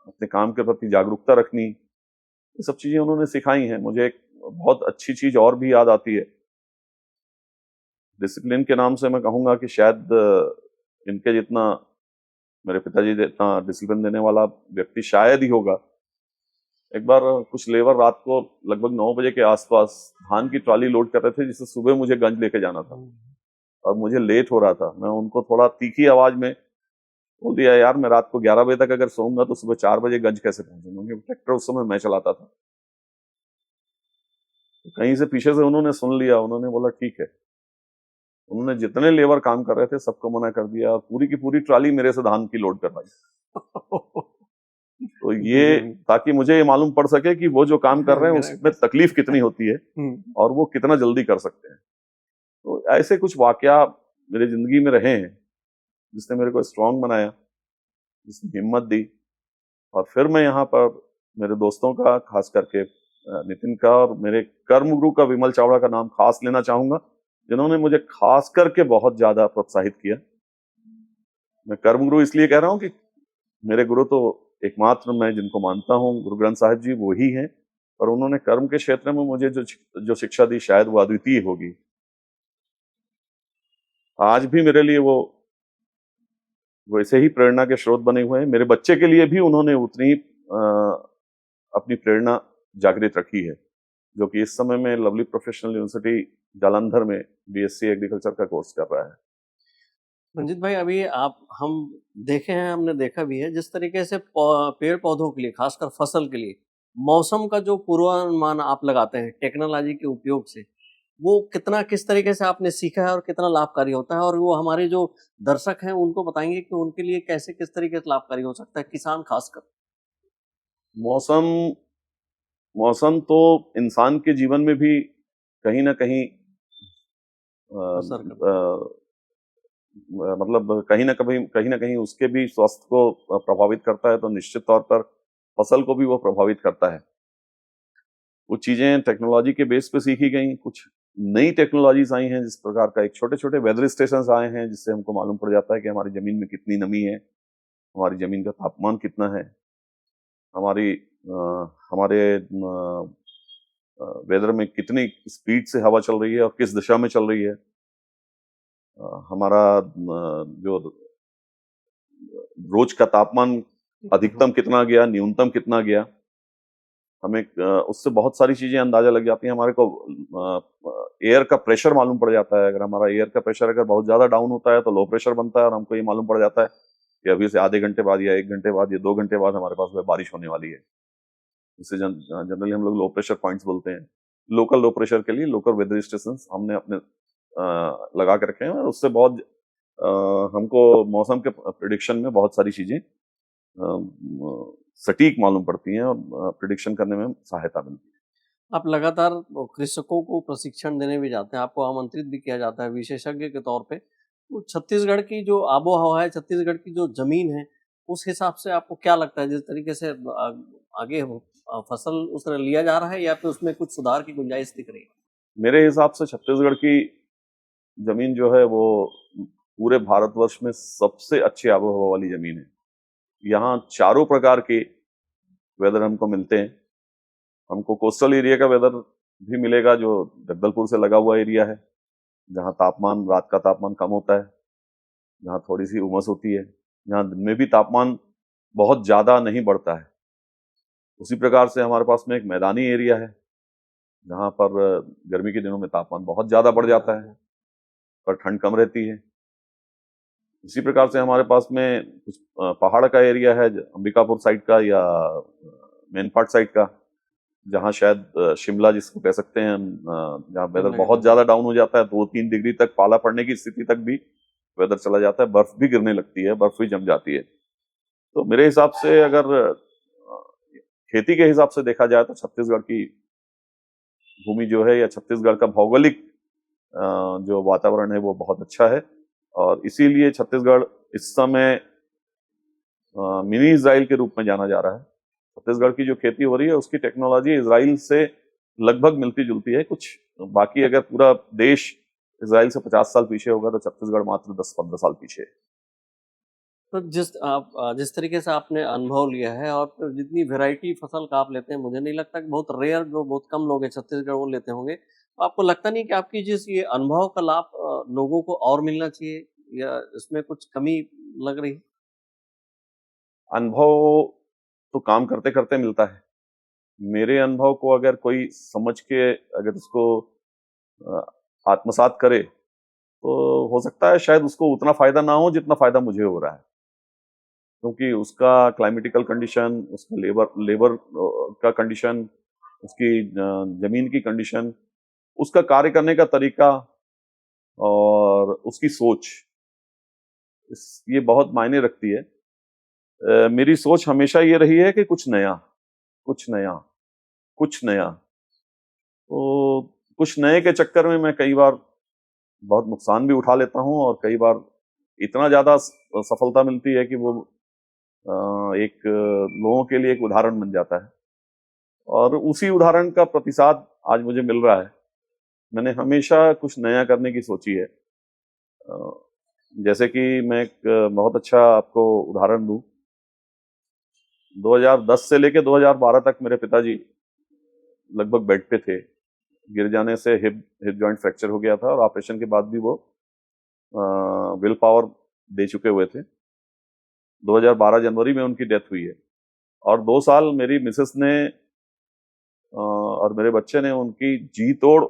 अपने काम के प्रति जागरूकता रखनी, ये सब चीजें उन्होंने सिखाई हैं। मुझे एक बहुत अच्छी चीज और भी याद आती है। डिसिप्लिन के नाम से मैं कहूंगा कि शायद इनके जितना, मेरे पिताजी जितना डिसिप्लिन देने वाला व्यक्ति शायद ही होगा। एक बार कुछ लेबर रात को लगभग 9 बजे के आसपास धान की ट्रॉली लोड कर रहे थे, जिससे सुबह मुझे गंज लेके जाना था और मुझे लेट हो रहा था। मैं उनको थोड़ा तीखी आवाज में बोल दिया, यार मैं रात को 11 बजे तक अगर सोऊंगा तो सुबह 4 बजे गंज कैसे पहुंचूंगा? ट्रैक्टर उस समय मैं चलाता था। तो कहीं से पीछे से उन्होंने सुन लिया, उन्होंने बोला ठीक है। उन्होंने जितने लेबर काम कर रहे थे सबको मना कर दिया और पूरी की पूरी ट्रॉली मेरे से धान की लोड करवाई। तो ये ताकि मुझे ये मालूम पड़ सके कि वो जो काम कर रहे हैं उसमें तकलीफ कितनी होती है और वो कितना जल्दी कर सकते हैं। तो ऐसे कुछ वाकया मेरी जिंदगी में रहे हैं जिसने मेरे को स्ट्रांग बनाया, जिसने हिम्मत दी। और फिर मैं यहाँ पर मेरे दोस्तों का, खास करके नितिन का और मेरे कर्मगुरु का विमल चावड़ा का नाम खास लेना चाहूंगा, जिन्होंने मुझे खास करके बहुत ज्यादा प्रोत्साहित किया। मैं कर्मगुरु इसलिए कह रहा हूँ कि मेरे गुरु तो एकमात्र मैं जिनको मानता हूँ गुरु ग्रंथ साहिब जी वो ही हैं, और उन्होंने कर्म के क्षेत्र में मुझे जो शिक्षा दी शायद वो अद्वितीय होगी। आज भी मेरे लिए वो वैसे ही प्रेरणा के स्रोत बने हुए हैं। मेरे बच्चे के लिए भी उन्होंने उतनी अपनी प्रेरणा जागृत रखी है, जो कि इस समय में लवली प्रोफेशनल यूनिवर्सिटी जालंधर में बीएससी एग्रीकल्चर का कोर्स कर रहा है। मंजीत भाई, अभी हम देखे हैं, हमने देखा भी है जिस तरीके से पेड़ पौधों के लिए, खासकर फसल के लिए मौसम का जो पूर्वानुमान आप लगाते हैं टेक्नोलॉजी के उपयोग से, वो कितना, किस तरीके से आपने सीखा है और कितना लाभकारी होता है, और वो हमारे जो दर्शक हैं उनको बताएंगे कि उनके लिए कैसे, किस तरीके से लाभकारी हो सकता है, किसान खासकर। मौसम तो इंसान के जीवन में भी कहीं ना कहीं मतलब कहीं ना कहीं उसके भी स्वास्थ्य को प्रभावित करता है। तो निश्चित तौर पर फसल को भी वो प्रभावित करता है। कुछ चीजें टेक्नोलॉजी के बेस पे सीखी गई, कुछ नई टेक्नोलॉजीज आई हैं, जिस प्रकार का एक छोटे छोटे वेदर स्टेशन आए हैं जिससे हमको मालूम पड़ जाता है कि हमारी जमीन में कितनी नमी है, हमारी जमीन का तापमान कितना है, हमारे वेदर में कितनी स्पीड से हवा चल रही है और किस दिशा में चल रही है, हमारा जो रोज का तापमान अधिकतम कितना गया, न्यूनतम कितना गया, हमें उससे बहुत सारी चीजें अंदाजा लग जाती हैं। हमारे को एयर का प्रेशर मालूम पड़ जाता है। अगर हमारा एयर का प्रेशर अगर बहुत ज्यादा डाउन होता है तो लो प्रेशर बनता है और हमको ये मालूम पड़ जाता है कि अभी से आधे घंटे बाद या 1 घंटे बाद या 2 घंटे बाद हमारे पास में बारिश होने वाली है। इसे जनरली हम लोग लो प्रेशर पॉइंट्स बोलते हैं। लोकल लो प्रेशर के लिए लोकल वेदर स्टेशन हमने अपने लगा के रखे हैं और उससे बहुत हमको मौसम के प्रिडिक्शन में बहुत सारी चीजें सटीक मालूम पड़ती हैं और प्रिडिक्शन करने में सहायता मिलती है। आप लगातार कृषकों को प्रशिक्षण देने भी जाते हैं, आपको आमंत्रित भी किया जाता है विशेषज्ञ के तौर पे। तो छत्तीसगढ़ की जो आबो हवा है, छत्तीसगढ़ की जो जमीन है, उस हिसाब से आपको क्या लगता है जिस तरीके से आगे फसल उस तरह लिया जा रहा है, या फिर उसमें कुछ सुधार की गुंजाइश दिख रही है? मेरे हिसाब से छत्तीसगढ़ की जमीन जो है वो पूरे भारतवर्ष में सबसे अच्छी आबो हवा वाली जमीन है। यहाँ चारों प्रकार के वेदर हमको मिलते हैं। हमको कोस्टल एरिया का वेदर भी मिलेगा जो जगदलपुर से लगा हुआ एरिया है, जहाँ तापमान, रात का तापमान कम होता है, जहाँ थोड़ी सी उमस होती है, जहाँ दिन में भी तापमान बहुत ज्यादा नहीं बढ़ता है। उसी प्रकार से हमारे पास में एक मैदानी एरिया है, जहाँ पर गर्मी के दिनों में तापमान बहुत ज्यादा बढ़ जाता है पर ठंड कम रहती है। इसी प्रकार से हमारे पास में कुछ पहाड़ का एरिया है, अंबिकापुर साइड का या मेनपाट साइड का, जहाँ शायद शिमला जिसको कह सकते हैं हम, जहाँ वेदर बहुत ज्यादा डाउन हो जाता है, 2-3 डिग्री तक पाला पड़ने की स्थिति तक भी वेदर चला जाता है, बर्फ भी गिरने लगती है, बर्फ भी जम जाती है। तो मेरे हिसाब से अगर खेती के हिसाब से देखा जाए तो छत्तीसगढ़ की भूमि जो है या छत्तीसगढ़ का भौगोलिक जो वातावरण है वो बहुत अच्छा है, और इसीलिए छत्तीसगढ़ इस समय मिनी इजराइल के रूप में जाना जा रहा है। छत्तीसगढ़ की जो खेती हो रही है उसकी टेक्नोलॉजी इजराइल से लगभग मिलती जुलती है कुछ। बाकी अगर पूरा देश इजराइल से 50 साल पीछे होगा तो छत्तीसगढ़ मात्र 10-15 साल पीछे है। तो जिस तरीके से आपने अनुभव लिया है और फिर जितनी वैरायटी फसल का आप लेते हैं, मुझे नहीं लगता कि बहुत रेयर, जो बहुत कम लोग हैं छत्तीसगढ़ वो लेते होंगे। तो आपको लगता नहीं कि आपकी जिस ये अनुभव का लाभ लोगों को और मिलना चाहिए, या इसमें कुछ कमी लग रही है? अनुभव तो काम करते करते मिलता है। मेरे अनुभव को अगर कोई समझ के अगर उसको आत्मसात करे तो हो सकता है शायद उसको उतना फायदा ना हो जितना फायदा मुझे हो रहा है, क्योंकि उसका क्लाइमेटिकल कंडीशन, उसका लेबर लेबर का कंडीशन, उसकी जमीन की कंडीशन, उसका कार्य करने का तरीका और उसकी सोच, ये बहुत मायने रखती है। मेरी सोच हमेशा ये रही है कि कुछ नया, कुछ नया, कुछ नया। तो कुछ नए के चक्कर में मैं कई बार बहुत नुकसान भी उठा लेता हूँ, और कई बार इतना ज्यादा सफलता मिलती है कि वो एक लोगों के लिए एक उदाहरण बन जाता है, और उसी उदाहरण का प्रतिसाद आज मुझे मिल रहा है। मैंने हमेशा कुछ नया करने की सोची है। जैसे कि मैं एक बहुत अच्छा आपको उदाहरण दूं, 2010 से लेकर 2012 तक मेरे पिताजी लगभग बेड पे थे। गिर जाने से हिप जॉइंट फ्रैक्चर हो गया था, और ऑपरेशन के बाद भी वो विल पावर दे चुके हुए थे। 2012 जनवरी में उनकी डेथ हुई है, और 2 साल मेरी मिसेस ने और मेरे बच्चे ने उनकी जी तोड़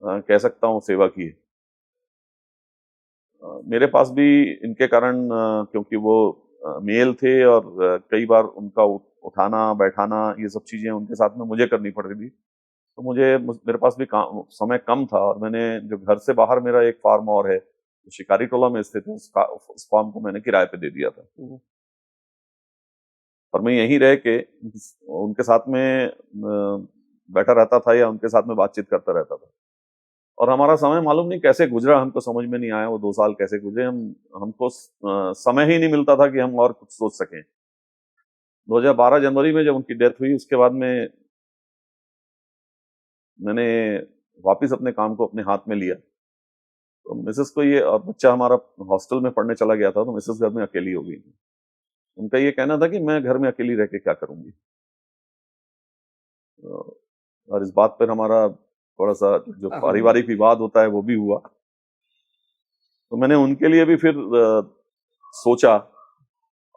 कह सकता हूँ सेवा की है। मेरे पास भी इनके कारण, क्योंकि वो मेल थे और कई बार उनका उठाना बैठाना ये सब चीजें उनके साथ में मुझे करनी पड़ रही थी, तो मेरे पास भी समय कम था, और मैंने जो घर से बाहर मेरा एक फार्म और है जो शिकारी टोला में स्थित है, उस फार्म को मैंने किराए पे दे दिया था, और मैं यहीं रह के उनके साथ में बैठा रहता था या उनके साथ में बातचीत करता रहता था। और हमारा समय मालूम नहीं कैसे गुजरा, हमको समझ में नहीं आया वो 2 साल कैसे गुजरे। हमको समय ही नहीं मिलता था कि हम और कुछ सोच सकें। 2012 जनवरी में जब उनकी डेथ हुई, उसके बाद में मैंने वापस अपने काम को अपने हाथ में लिया। तो मिसेस को ये, और बच्चा हमारा हॉस्टल में पढ़ने चला गया था, तो मिसेस घर में अकेली हो गई थी। उनका ये कहना था कि मैं घर में अकेली रह के क्या करूंगी, और इस बात पर हमारा थोड़ा सा जो पारिवारिक विवाद होता है वो भी हुआ। तो मैंने उनके लिए भी फिर सोचा,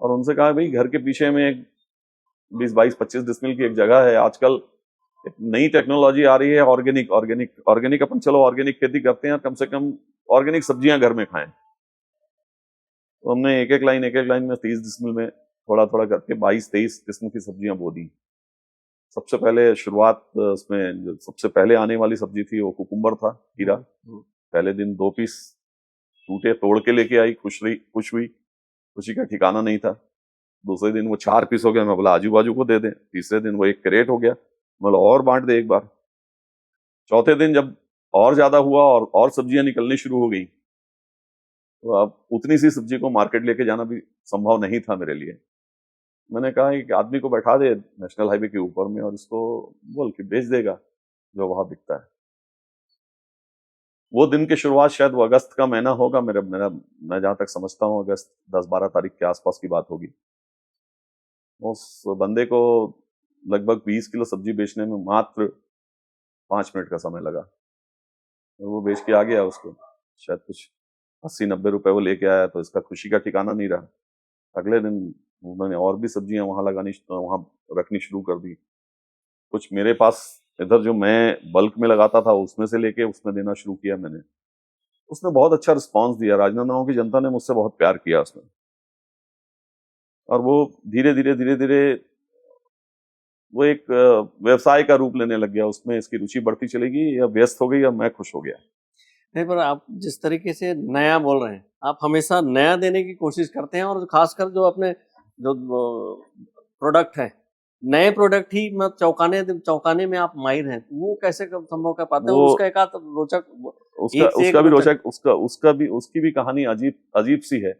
और उनसे कहा भाई घर के पीछे में एक 20-22-25 डिसमिल की एक जगह है। आजकल एक नई टेक्नोलॉजी आ रही है, ऑर्गेनिक ऑर्गेनिक ऑर्गेनिक अपन चलो ऑर्गेनिक खेती करते हैं, कम से कम ऑर्गेनिक सब्जियां घर में खाएं। तो हमने एक एक लाइन में 30 डिसमिल में थोड़ा थोड़ा करके 22-23 किस्म की सब्जियां बो दी। सबसे पहले शुरुआत उसमें जो सबसे पहले आने वाली सब्जी थी वो कुकुम्बर था, खीरा। पहले दिन 2 पीस टूटे, तोड़ के लेके आई, खुश हुई, खुशी का ठिकाना नहीं था। दूसरे दिन वो 4 पीस हो गया, मैं बोला आजू बाजू को दे दें। तीसरे दिन वो 1 क्रेट हो गया, बोला और बांट दे एक बार। चौथे दिन जब और ज्यादा हुआ और सब्जियां निकलनी शुरू हो गई, तो अब उतनी सी सब्जी को मार्केट लेके जाना भी संभव नहीं था मेरे लिए। मैंने कहा एक आदमी को बैठा दे नेशनल हाईवे के ऊपर में, और इसको बोल के बेच देगा जो वहां बिकता है। वो दिन की शुरुआत शायद वो अगस्त का महीना होगा, मेरा मेरा मैं जहां तक समझता हूँ अगस्त 10-12 तारीख के आसपास की बात होगी। उस बंदे को लगभग 20 किलो सब्जी बेचने में मात्र 5 मिनट का समय लगा। वो बेच के आ गया, उसको शायद कुछ 80-90 रुपए वो लेके आया, तो इसका खुशी का ठिकाना नहीं रहा। अगले दिन उन्होंने और भी सब्जियां वहां रखनी शुरू कर दी। कुछ मेरे पास इधर जो मैं बल्क में लगाता था उसमें से लेके उसमें देना शुरू किया मैंने। उसने बहुत अच्छा रिस्पांस दिया, राजनांदगांव की जनता ने मुझसे बहुत प्यार किया उसमें। और वो धीरे धीरे धीरे धीरे वो एक व्यवसाय का रूप लेने लग गया, उसमें इसकी रुचि बढ़ती चलेगी, या व्यस्त हो गई, या मैं खुश हो गया। नहीं, पर आप जिस तरीके से नया बोल रहे हैं, आप हमेशा नया देने की कोशिश करते हैं, और खासकर जो अपने जो प्रोडक्ट है, नए प्रोडक्ट ही मतलब चौंकाने में आप माहिर हैं। वो कैसे संभव कर पाते हैं? वो उसका एक आध रोचक, उसका एक से एक उसका भी रोचक। रोचक, उसकी भी कहानी अजीब अजीब सी है।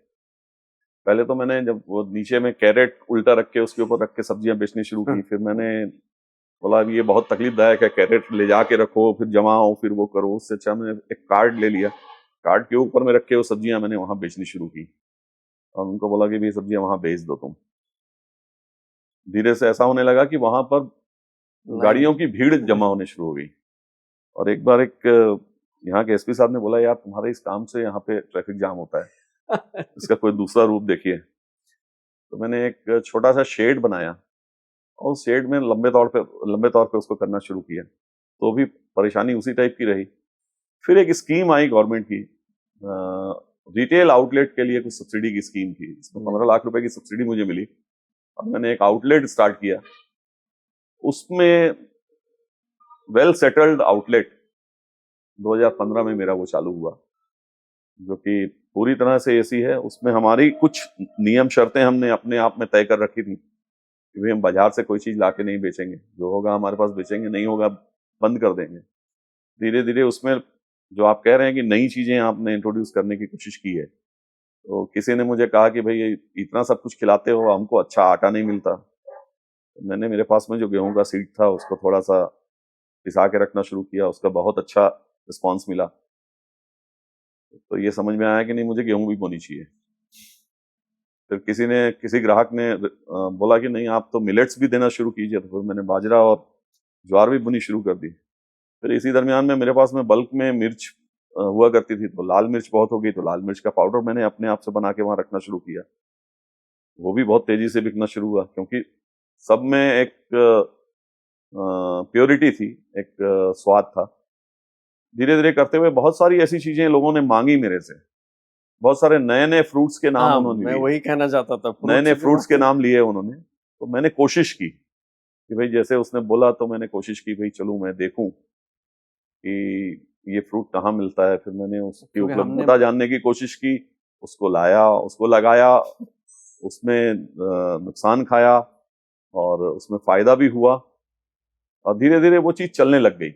पहले तो मैंने जब वो नीचे में कैरेट उल्टा रख के उसके ऊपर रख के सब्जियां बेचनी शुरू की, फिर मैंने बोला अब ये बहुत तकलीफदायक है, कैरेट ले जाके रखो, फिर जमाओ, फिर वो करो। उससे अच्छा मैंने एक कार्ड ले लिया, कार्ड के ऊपर में रख के वो सब्जियां मैंने वहां बेचनी शुरू की, और उनको बोला कि ये सब्जियां वहां बेच दो तुम। धीरे से ऐसा होने लगा कि वहां पर गाड़ियों की भीड़ जमा होने शुरू हो गई। और एक बार एक यहाँ के एसपी साहब ने बोला, यार तुम्हारे इस काम से यहाँ पे ट्रैफिक जाम होता है, इसका कोई दूसरा रूप देखिए। तो मैंने एक छोटा सा शेड बनाया, और उस शेड में लंबे तौर पे उसको करना शुरू किया। तो भी परेशानी उसी टाइप की रही। फिर एक स्कीम आई गवर्नमेंट की, रिटेल आउटलेट के लिए कुछ सब्सिडी की स्कीम थी, इसमें 15 लाख रुपए की सब्सिडी मुझे मिली, और मैंने एक आउटलेट स्टार्ट किया। उसमें वेल सेटल्ड आउटलेट 2015 में मेरा वो चालू हुआ, जो कि पूरी तरह से एसी है। उसमें हमारी कुछ नियम शर्तें हमने अपने आप में तय कर रखी थी कि भाई हम बाजार से कोई चीज लाके नहीं बेचेंगे, जो होगा हमारे पास बेचेंगे, नहीं होगा बंद कर देंगे। धीरे धीरे उसमें जो आप कह रहे हैं कि नई चीजें आपने इंट्रोड्यूस करने की कोशिश की है, तो किसी ने मुझे कहा कि भाई इतना सब कुछ खिलाते हो, हमको अच्छा आटा नहीं मिलता। तो मैंने मेरे पास में जो गेहूं का सीड था उसको थोड़ा सा पिसा के रखना शुरू किया, उसका बहुत अच्छा रिस्पॉन्स मिला। तो ये समझ में आया कि नहीं, मुझे गेहूं भी बोनी चाहिए। फिर किसी ग्राहक ने बोला कि नहीं, आप तो मिलेट्स भी देना शुरू कीजिए। तो फिर मैंने बाजरा और ज्वार भी बुनी शुरू कर दी। फिर इसी दरमियान में मेरे पास में बल्क में मिर्च हुआ करती थी, तो लाल मिर्च बहुत हो गई, तो लाल मिर्च का पाउडर मैंने अपने आप से बना के वहां रखना शुरू किया। वो भी बहुत तेजी से बिकना शुरू हुआ, क्योंकि सब में एक प्योरिटी थी, एक स्वाद था। धीरे धीरे करते हुए बहुत सारी ऐसी चीजें लोगों ने मांगी मेरे से। बहुत सारे नए नए फ्रूट्स के नाम उन्होंने मैं लिए, वही कहना चाहता था, नए नए फ्रूट्स के नाम लिए उन्होंने। तो मैंने कोशिश की कि भाई जैसे उसने बोला, तो मैंने कोशिश की भाई चलूं मैं देखूं कि ये फ्रूट कहाँ मिलता है। फिर मैंने उसकी उपलब्धता जानने की कोशिश की, उसको लाया, उसको लगाया, उसमें नुकसान खाया, और उसमें फायदा भी हुआ, और धीरे धीरे वो चीज चलने लग गई।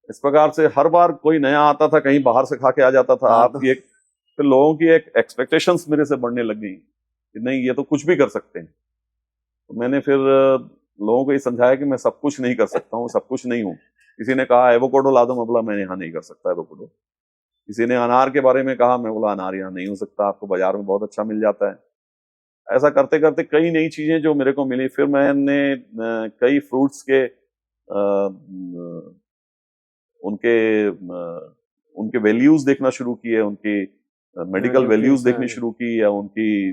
इस प्रकार से हर बार कोई नया आता था, कहीं बाहर से खा के आ जाता था। आपकी एक फिर लोगों की एक एक्सपेक्टेशंस मेरे से बढ़ने लग गई कि नहीं, ये तो कुछ भी कर सकते हैं। तो मैंने फिर लोगों को ये समझाया कि मैं सब कुछ नहीं कर सकता हूँ, सब कुछ नहीं हूँ। किसी ने कहा एवोकाडो ला दो, मैं बोला मैं यहाँ नहीं कर सकता एवोकाडो। किसी ने अनार के बारे में कहा, मैं बोला अनार यहाँ नहीं हो सकता, आपको बाजार में बहुत अच्छा मिल जाता है। ऐसा करते करते कई नई चीजें जो मेरे को मिली। फिर मैंने कई फ्रूट्स के उनके उनके वैल्यूज देखना शुरू किए, उनकी मेडिकल वैल्यूज देखनी शुरू की, या उनकी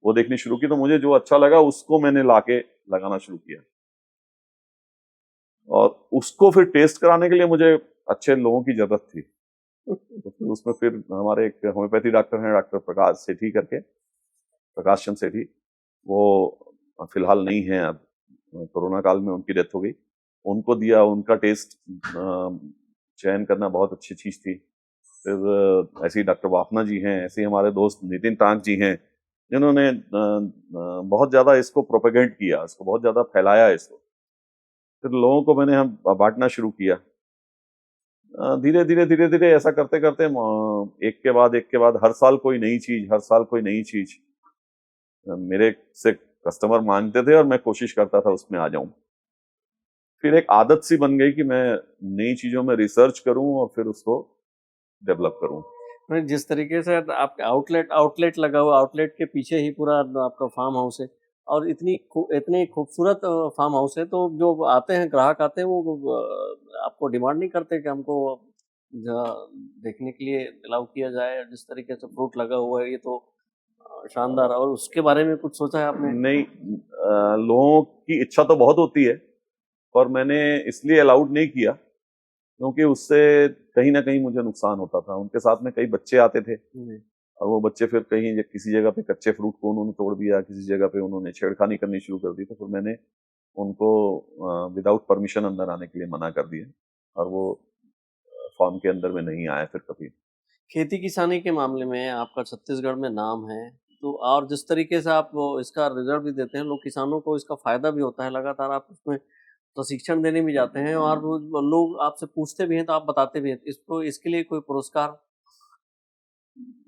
वो देखनी शुरू की। तो मुझे जो अच्छा लगा उसको मैंने लाके लगाना शुरू किया, और उसको फिर टेस्ट कराने के लिए मुझे अच्छे लोगों की जरूरत थी। तो फिर उसमें फिर हमारे एक होम्योपैथी डॉक्टर हैं, डॉक्टर प्रकाश सेठी करके, प्रकाश चंद सेठी। वो फिलहाल नहीं है अब, कोरोना काल में उनकी डेथ हो गई। उनको दिया, उनका टेस्ट चयन करना बहुत अच्छी चीज थी। फिर ऐसे ही डॉक्टर वाफना जी हैं, ऐसे ही हमारे दोस्त नितिन टांक जी हैं, जिन्होंने बहुत ज्यादा इसको प्रोपेगेंट किया, इसको बहुत ज्यादा फैलाया इसको। फिर लोगों को मैंने हम बांटना शुरू किया। धीरे धीरे धीरे धीरे ऐसा करते करते एक के बाद हर साल कोई नई चीज, हर साल कोई नई चीज मेरे से कस्टमर मांगते थे, और मैं कोशिश करता था उसमें आ जाऊं। फिर एक आदत सी बन गई कि मैं नई चीजों में रिसर्च करूं और फिर उसको डेवलप करूं। नहीं, जिस तरीके से आपका आउटलेट लगा हुआ, आउटलेट के पीछे ही पूरा आपका फार्म हाउस है और इतनी खूबसूरत फार्म हाउस है, तो जो आते हैं ग्राहक आते हैं वो आपको डिमांड नहीं करते कि हमको देखने के लिए अलाउ किया जाए, जिस तरीके से फ्रूट लगा हुआ है ये तो शानदार। और उसके बारे में कुछ सोचा है आपने? नहीं, लोगों की इच्छा तो बहुत होती है और मैंने इसलिए अलाउड नहीं किया क्योंकि उससे कहीं ना कहीं मुझे नुकसान होता था। उनके साथ में कई बच्चे आते थे और वो बच्चे फिर कहीं किसी जगह पे कच्चे फ्रूट को उन्होंने तोड़ दिया, किसी जगह पे उन्होंने छेड़खानी करनी शुरू कर दी, तो फिर मैंने उनको विदाउट परमिशन अंदर आने के लिए मना कर दिया और वो फार्म के अंदर में नहीं आया फिर कभी। खेती किसानी के मामले में आपका छत्तीसगढ़ में नाम है, तो और जिस तरीके से आप वो इसका रिजल्ट भी देते हैं, लोग किसानों को इसका फायदा भी होता है, लगातार आप उसमें प्रशिक्षण देने भी जाते हैं और वो लोग आपसे पूछते भी हैं तो आप बताते भी हैं, इसको इसके लिए कोई पुरस्कार?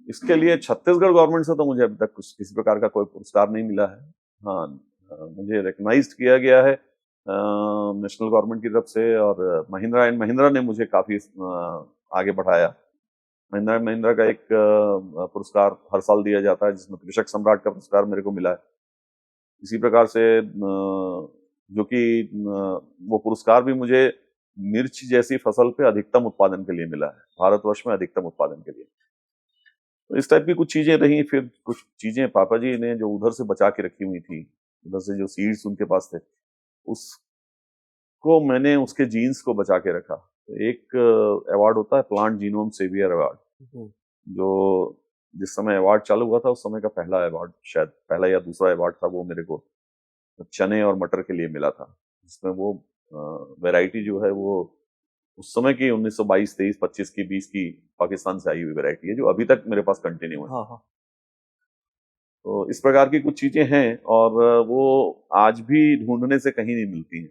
इसके लिए छत्तीसगढ़ गवर्नमेंट से तो मुझे अभी तक कुछ किसी प्रकार का कोई पुरस्कार नहीं मिला है। हाँ, मुझे रिकग्नाइज्ड किया गया है नेशनल गवर्नमेंट की तरफ से और महिंद्रा एंड महिंद्रा ने मुझे काफी आगे बढ़ाया। महिंद्रा एंड महिंद्रा का एक पुरस्कार हर साल दिया जाता है जिसमें कृषक सम्राट का पुरस्कार मेरे को मिला है। इसी प्रकार से जो कि वो पुरस्कार भी मुझे मिर्च जैसी फसल पे अधिकतम उत्पादन के लिए मिला है, भारतवर्ष में अधिकतम उत्पादन के लिए। तो इस टाइप की कुछ चीजें रही। फिर कुछ चीजें पापा जी ने जो उधर से बचा के रखी हुई थी, उधर से जो सीड्स उनके पास थे, उसको मैंने उसके जीन्स को बचा के रखा। तो एक अवार्ड होता है प्लांट जीनोम सेवियर अवार्ड, जो जिस समय अवार्ड चालू हुआ था उस समय का पहला अवार्ड, शायद पहला या दूसरा अवार्ड था, वो मेरे को चने और मटर के लिए मिला था, जिसमें वो वैरायटी जो है वो उस समय की 1922, 23, 25 की 20 की पाकिस्तान से आई हुई वैरायटी है जो अभी तक मेरे पास कंटिन्यू है। हाँ हाँ। तो इस प्रकार की कुछ चीजें हैं और वो आज भी ढूंढने से कहीं नहीं मिलती हैं।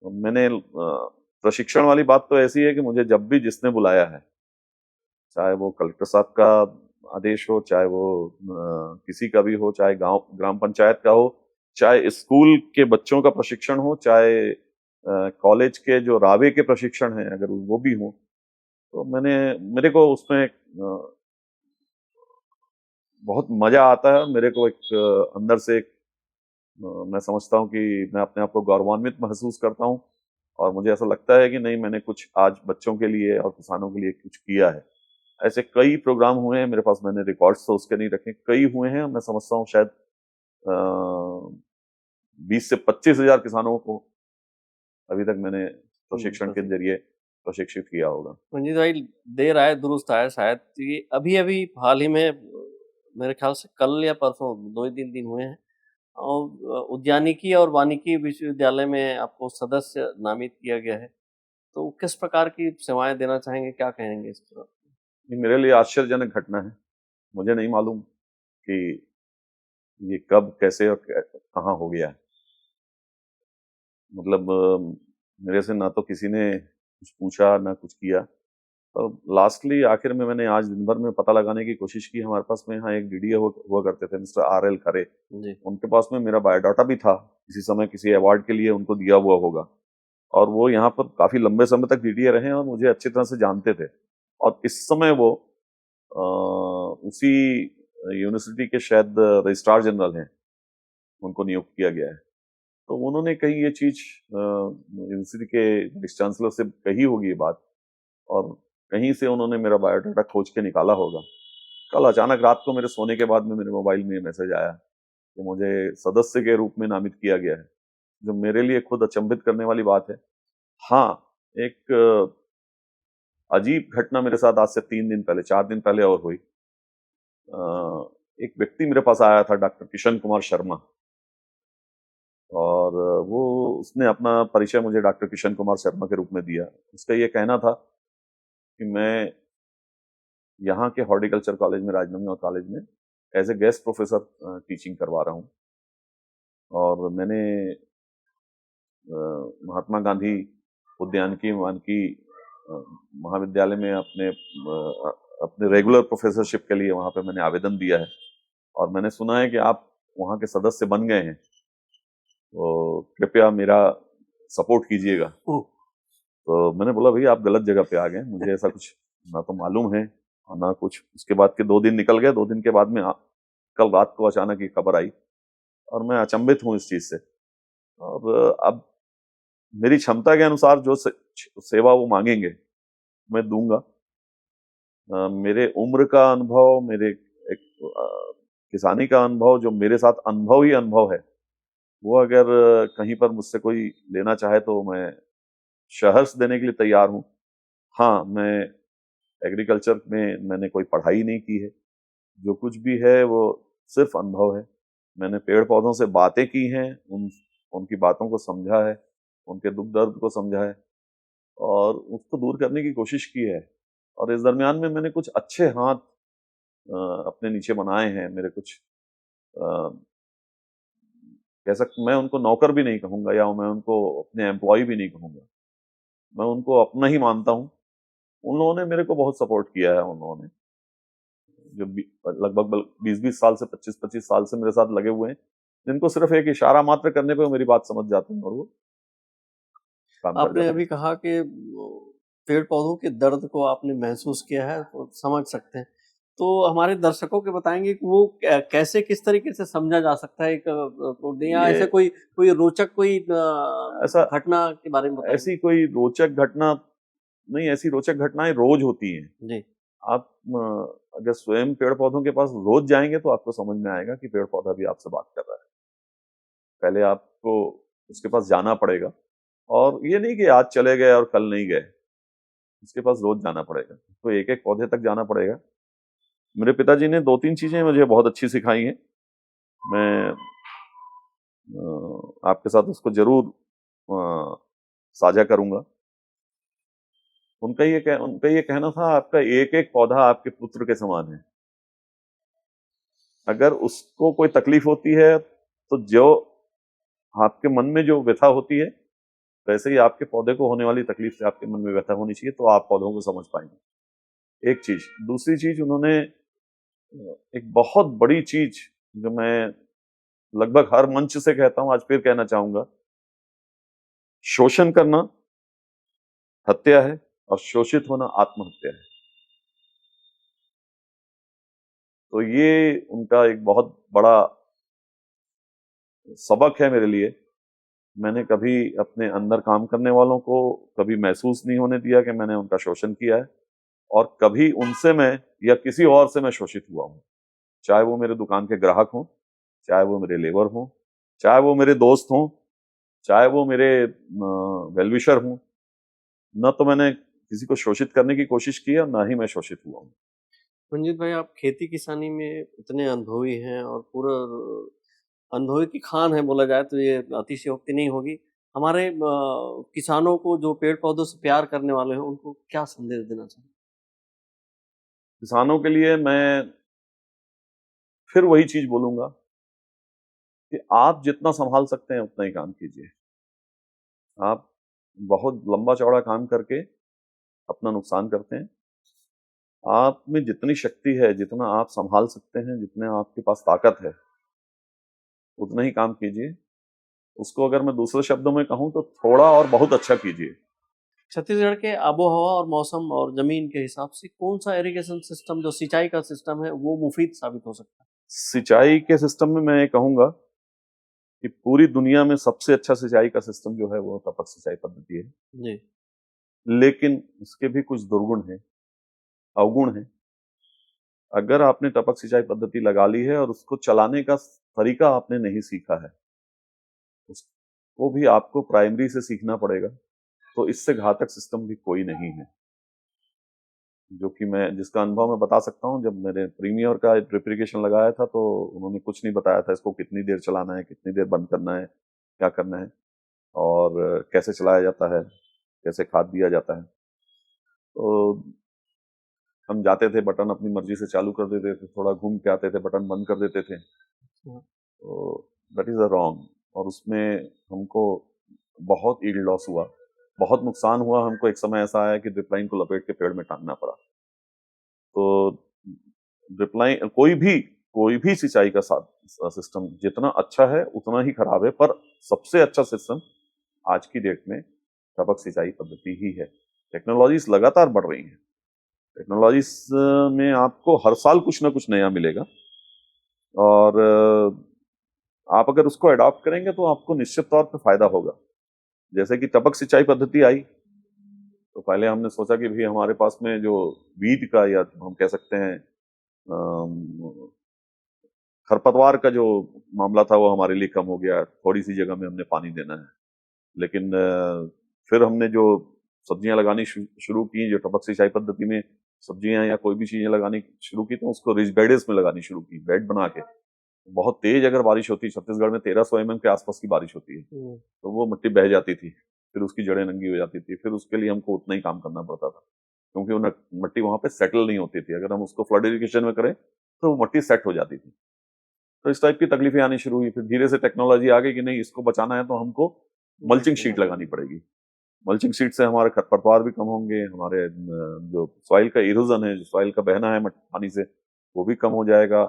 तो मैंने प्रशिक्षण वाली बात तो ऐसी है कि मुझे जब भी जिसने बुलाया है, चाहे वो कलेक्टर साहब का आदेश हो, चाहे वो किसी का भी हो, चाहे गांव ग्राम पंचायत का हो, चाहे स्कूल के बच्चों का प्रशिक्षण हो, चाहे कॉलेज के जो रावे के प्रशिक्षण हैं अगर वो भी हो, तो मेरे को उसमें बहुत मजा आता है। मेरे को एक अंदर से एक मैं समझता हूँ कि मैं अपने आप को गौरवान्वित महसूस करता हूँ और मुझे ऐसा लगता है कि नहीं, मैंने कुछ आज बच्चों के लिए और किसानों के लिए कुछ किया है। ऐसे कई प्रोग्राम हुए हैं मेरे पास, मैंने रिकॉर्ड्स तो उसके नहीं रखे, कई हुए हैं। मैं समझता हूँ शायद 20 से 25 हजार किसानों को अभी तक मैंने प्रशिक्षण के जरिए प्रशिक्षित किया होगा। मंजीत भाई, देर आए दुरुस्त आए, शायद ये अभी अभी हाल ही में मेरे ख्याल से कल या परसों 2 ही दिन हुए हैं और उद्यानिकी और वानिकी विश्वविद्यालय में आपको सदस्य नामित किया गया है, तो किस प्रकार की सेवाएं देना चाहेंगे, क्या कहेंगे इस पर? ये मेरे लिए आश्चर्यजनक घटना है। मुझे नहीं मालूम कि ये कब, कैसे और कहाँ हो गया है। मतलब मेरे से ना तो किसी ने कुछ पूछा ना कुछ किया। तो लास्टली आखिर में मैंने आज दिन भर में पता लगाने की कोशिश की। हमारे पास में यहाँ एक डीडीए हुआ करते थे, मिस्टर RL खरे जी। उनके पास में मेरा बायोडाटा भी था, किसी समय किसी अवार्ड के लिए उनको दिया हुआ होगा और वो यहाँ पर काफी लंबे समय तक डीडीए रहे और मुझे अच्छी तरह से जानते थे। और इस समय वो उसी यूनिवर्सिटी के शायद रजिस्ट्रार जनरल हैं, उनको नियुक्त किया गया है। तो उन्होंने कहीं ये चीज यूनिवर्सिटी के वाइस चांसलर से कही होगी ये बात और कहीं से उन्होंने मेरा बायोडाटा खोज के निकाला होगा। कल अचानक रात को मेरे सोने के बाद में मेरे मोबाइल में ये मैसेज आया कि मुझे सदस्य के रूप में नामित किया गया है, जो मेरे लिए खुद अचंभित करने वाली बात है। हाँ, एक अजीब घटना मेरे साथ आज से 3 दिन पहले, 4 दिन पहले और हुई। एक व्यक्ति मेरे पास आया था, डॉक्टर किशन कुमार शर्मा, और वो उसने अपना परिचय मुझे डॉक्टर किशन कुमार शर्मा के रूप में दिया। उसका ये कहना था कि मैं यहाँ के हॉर्टिकल्चर कॉलेज में, राजनांदगांव कॉलेज में as a guest professor teaching करवा रहा हूँ और मैंने महात्मा गांधी उद्यानिकी वानिकी महाविद्यालय में अपने रेगुलर प्रोफेसरशिप के लिए वहाँ पे मैंने आवेदन दिया है और मैंने सुना है कि आप वहाँ के सदस्य बन गए हैं, तो कृपया मेरा सपोर्ट कीजिएगा। ओह, तो मैंने बोला भैया आप गलत जगह पे आ गए, मुझे ऐसा कुछ ना तो मालूम है और ना कुछ। उसके बाद के 2 दिन निकल गए, 2 दिन के बाद में कल रात को अचानक ये खबर आई और मैं अचंभित हूँ इस चीज से। और अब मेरी क्षमता के अनुसार जो सेवा वो मांगेंगे मैं दूंगा। मेरे उम्र का अनुभव, मेरे एक किसानी का अनुभव, जो मेरे साथ अनुभव ही अनुभव है, वो अगर कहीं पर मुझसे कोई लेना चाहे तो मैं सहर्ष देने के लिए तैयार हूँ। हाँ, मैं एग्रीकल्चर में मैंने कोई पढ़ाई नहीं की है, जो कुछ भी है वो सिर्फ अनुभव है। मैंने पेड़ पौधों से बातें की हैं, उनकी बातों को समझा है, उनके दुख दर्द को समझा है और उसको दूर करने की कोशिश की है। और इस दरमियान में मैंने कुछ अच्छे हाथ अपने नीचे बनाए हैं। मेरे कुछ कह सकते, मैं उनको नौकर भी नहीं कहूंगा या मैं उनको अपने एम्प्लॉय भी नहीं कहूंगा, मैं उनको अपना ही मानता हूँ। उन लोगों ने मेरे को बहुत सपोर्ट किया है। उन लोगों ने जो लगभग 20-20 साल से 25-25 साल से मेरे साथ लगे हुए हैं, जिनको सिर्फ एक इशारा मात्र करने पे वो मेरी बात समझ जाते हैं और वो काम कर आपने जाते अभी हैं। कहा कि पेड़ पौधों के दर्द को आपने महसूस किया है तो समझ सकते हैं। तो हमारे दर्शकों को बताएंगे कि वो कैसे किस तरीके से समझा जा सकता है एक या ये ऐसे कोई रोचक कोई ऐसा घटना के बारे में बताएंगे। ऐसी कोई रोचक घटना नहीं, ऐसी रोचक घटनाएं रोज होती हैं। जी, आप अगर स्वयं पेड़ पौधों के पास रोज जाएंगे तो आपको समझ में आएगा कि पेड़ पौधा भी आपसे बात कर रहा है। पहले आपको उसके पास जाना पड़ेगा और ये नहीं कि आज चले गए और कल नहीं गए, उसके पास रोज जाना पड़ेगा, तो एक एक पौधे तक जाना पड़ेगा। मेरे पिताजी ने 2-3 चीजें मुझे बहुत अच्छी सिखाई हैं। मैं आपके साथ उसको जरूर साझा करूंगा। उनका ये कहना था, आपका एक एक पौधा आपके पुत्र के समान है। अगर उसको कोई तकलीफ होती है तो जो आपके मन में जो व्यथा होती है, वैसे ही आपके पौधे को होने वाली तकलीफ से आपके मन में व्यथा होनी चाहिए, तो आप पौधों को समझ पाएंगे। एक चीज। दूसरी चीज, उन्होंने एक बहुत बड़ी चीज जो मैं लगभग हर मंच से कहता हूं, आज फिर कहना चाहूंगा, शोषण करना हत्या है और शोषित होना आत्महत्या है। तो ये उनका एक बहुत बड़ा सबक है मेरे लिए। मैंने कभी अपने अंदर काम करने वालों को कभी महसूस नहीं होने दिया कि मैंने उनका शोषण किया है, और कभी उनसे मैं या किसी और से मैं शोषित हुआ हूं। चाहे वो मेरे दुकान के ग्राहक हों, चाहे वो मेरे लेबर हों, चाहे वो मेरे दोस्त हों, चाहे वो मेरे वेलविशर हों, न तो मैंने किसी को शोषित करने की कोशिश की है, ना ही मैं शोषित हुआ हूँ। मंजीत भाई आप खेती किसानी में इतने अनुभवी हैं और पूरा अनुभवी की खान है बोला जाए तो ये अतिशयोक्ति नहीं होगी। हमारे किसानों को जो पेड़ पौधों से प्यार करने वाले हैं उनको क्या संदेश देना चाहिए? किसानों के लिए मैं फिर वही चीज बोलूंगा कि आप जितना संभाल सकते हैं उतना ही काम कीजिए। आप बहुत लंबा चौड़ा काम करके अपना नुकसान करते हैं। आप में जितनी शक्ति है, जितना आप संभाल सकते हैं, जितने आपके पास ताकत है, उतना ही काम कीजिए। उसको अगर मैं दूसरे शब्दों में कहूं तो थोड़ा और बहुत अच्छा कीजिए। छत्तीसगढ़ के आबोहवा और मौसम और जमीन के हिसाब से कौन सा इरिगेशन सिस्टम जो सिंचाई का सिस्टम है वो मुफीद साबित हो सकता है? सिंचाई के सिस्टम में मैं ये कहूंगा कि पूरी दुनिया में सबसे अच्छा सिंचाई का सिस्टम जो है वो टपक सिंचाई पद्धति है। जी, लेकिन इसके भी कुछ दुर्गुण हैं, अवगुण हैं। अगर आपने टपक सिंचाई पद्धति लगा ली है और उसको चलाने का तरीका आपने नहीं सीखा है, उसको भी आपको प्राइमरी से सीखना पड़ेगा। तो इससे घातक सिस्टम भी कोई नहीं है। जो कि मैं जिसका अनुभव मैं बता सकता हूँ, जब मैंने प्रीमियर का ड्रिप इरिगेशन लगाया था तो उन्होंने कुछ नहीं बताया था इसको कितनी देर चलाना है, कितनी देर बंद करना है, क्या करना है और कैसे चलाया जाता है, कैसे खाद दिया जाता है। तो हम जाते थे, बटन अपनी मर्जी से चालू कर देते थे, थोड़ा घूम के आते थे, बटन बंद कर देते थे। तो दैट इज अ रॉन्ग। और उसमें हमको बहुत ईल्ड लॉस हुआ, बहुत नुकसान हुआ। हमको एक समय ऐसा आया कि ड्रिप लाइन को लपेट के पेड़ में टांगना पड़ा। तो ड्रिप लाइन कोई भी सिंचाई का सिस्टम जितना अच्छा है उतना ही खराब है, पर सबसे अच्छा सिस्टम आज की डेट में टपक सिंचाई पद्धति ही है। टेक्नोलॉजीज लगातार बढ़ रही हैं। टेक्नोलॉजीज में आपको हर साल कुछ ना कुछ नया मिलेगा, और आप अगर उसको अडॉप्ट करेंगे तो आपको निश्चित तौर पे फायदा होगा। जैसे कि टपक सिंचाई पद्धति आई, तो पहले हमने सोचा कि भाई हमारे पास में जो वीड का, या हम कह सकते हैं खरपतवार का जो मामला था, वो हमारे लिए कम हो गया। थोड़ी सी जगह में हमने पानी देना है। लेकिन फिर हमने जो सब्जियां लगानी शुरू की, जो टपक सिंचाई पद्धति में सब्जियां या कोई भी चीजें लगानी शुरू की, तो उसको रिज बेड्स में लगानी शुरू की, बेड बना के। बहुत तेज अगर बारिश होती, छत्तीसगढ़ में 1300 mm के आसपास की बारिश होती है, तो वो मिट्टी बह जाती थी, फिर उसकी जड़ें नंगी हो जाती थी, फिर उसके लिए हमको उतना ही काम करना पड़ता था, क्योंकि वो मिट्टी वहां पे सेटल नहीं होती थी। अगर हम उसको फ्लड इरिगेशन में करें तो वो मिट्टी सेट हो जाती थी। तो इस टाइप की तकलीफें आनी शुरू हुई। फिर धीरे से टेक्नोलॉजी आ गई कि नहीं, इसको बचाना है तो हमको मल्चिंग शीट लगानी पड़ेगी। मल्चिंग शीट से हमारे खरपतवार भी कम होंगे, हमारे जो सॉइल का इरोजन है, जो सॉइल का बहना है पानी से, वो भी कम हो जाएगा।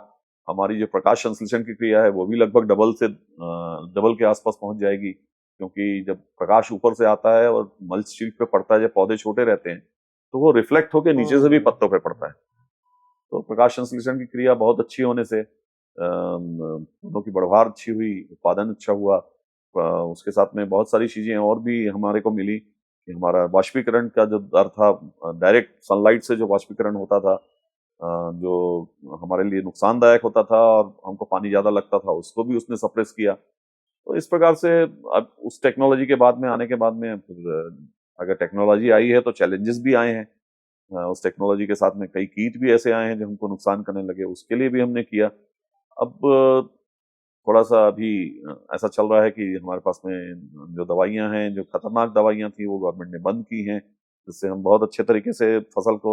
हमारी जो प्रकाश संश्लेषण की क्रिया है वो भी लगभग डबल के आसपास पहुंच जाएगी, क्योंकि जब प्रकाश ऊपर से आता है और मल्च शीट पे पड़ता है, जब पौधे छोटे रहते हैं तो वो रिफ्लेक्ट होकर नीचे से भी पत्तों पे पड़ता है। तो प्रकाश संश्लेषण की क्रिया बहुत अच्छी होने से पौधों की बढ़वार अच्छी हुई, उत्पादन अच्छा हुआ। उसके साथ में बहुत सारी चीजें और भी हमारे को मिली कि हमारा वाष्पीकरण का जो दर था, डायरेक्ट सनलाइट से जो वाष्पीकरण होता था, जो हमारे लिए नुकसानदायक होता था और हमको पानी ज्यादा लगता था, उसको भी उसने सप्रेस किया। तो इस प्रकार से अब उस टेक्नोलॉजी के बाद में आने के बाद में फिर अगर टेक्नोलॉजी आई है तो चैलेंजेस भी आए हैं। उस टेक्नोलॉजी के साथ में कई कीट भी ऐसे आए हैं जो हमको नुकसान करने लगे, उसके लिए भी हमने किया। अब थोड़ा सा अभी ऐसा चल रहा है कि हमारे पास में जो दवाइयां हैं, जो खतरनाक दवाइयां थी, वो गवर्नमेंट ने बंद की हैं, जिससे हम बहुत अच्छे तरीके से फसल को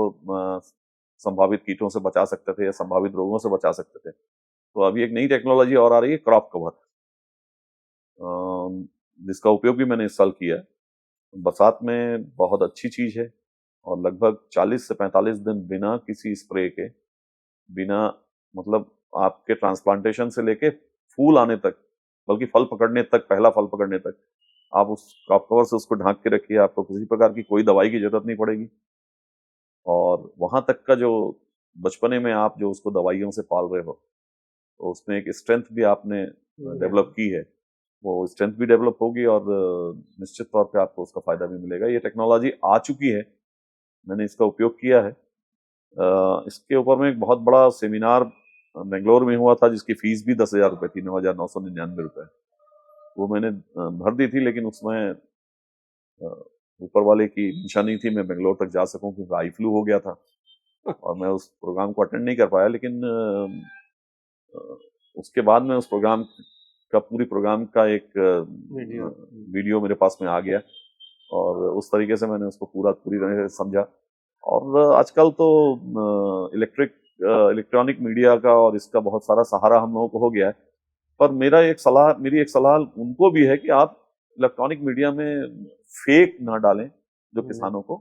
संभावित कीटों से बचा सकते थे या संभावित रोगों से बचा सकते थे। तो अभी एक नई टेक्नोलॉजी और आ रही है, क्रॉप कवर, जिसका उपयोग भी मैंने इस साल किया। बरसात में बहुत अच्छी चीज है, और लगभग 40 से 45 दिन बिना किसी स्प्रे के, बिना मतलब आपके ट्रांसप्लांटेशन से लेके फूल आने तक, बल्कि फल पकड़ने तक, पहला फल पकड़ने तक, आप उस क्रॉप कवर से उसको ढांक के रखिए। आपको किसी प्रकार की कोई दवाई की जरूरत नहीं पड़ेगी। और वहां तक का जो बचपने में आप जो उसको दवाइयों से पाल रहे हो, तो उसमें एक स्ट्रेंथ भी आपने डेवलप की है, वो स्ट्रेंथ भी डेवलप होगी, और निश्चित तौर पे आपको उसका फायदा भी मिलेगा। ये टेक्नोलॉजी आ चुकी है, मैंने इसका उपयोग किया है। इसके ऊपर में एक बहुत बड़ा सेमिनार बेंगलोर में हुआ था, जिसकी फीस भी 10,000 रुपए थी, 9,999 रुपए। वो मैंने भर दी थी, लेकिन उसमें ऊपर वाले की इच्छा नहीं थी मैं बेंगलोर तक जा सकूं, क्योंकि आई फ्लू हो गया था और मैं उस प्रोग्राम को अटेंड नहीं कर पाया। लेकिन उसके बाद में उस प्रोग्राम का, पूरी प्रोग्राम का एक वीडियो मेरे पास में आ गया, और उस तरीके से मैंने उसको पूरी तरह से समझा। और आजकल तो इलेक्ट्रॉनिक मीडिया का और इसका बहुत सारा सहारा हम लोगों को हो गया है। पर मेरी एक सलाह उनको भी है कि आप इलेक्ट्रॉनिक मीडिया में फेक ना डालें, जो किसानों को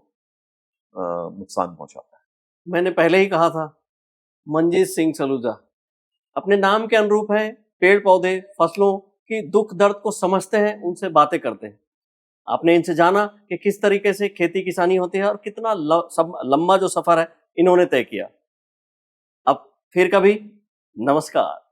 नुकसान पहुंचाता है। मैंने पहले ही कहा था, मंजीत सिंह सलूजा अपने नाम के अनुरूप है। पेड़ पौधे, फसलों की दुख दर्द को समझते हैं, उनसे बातें करते हैं। आपने इनसे जाना कि किस तरीके से खेती किसानी होती है और कितना लंबा जो सफर है इन्होंने तय किया। अब फिर कभी, नमस्कार।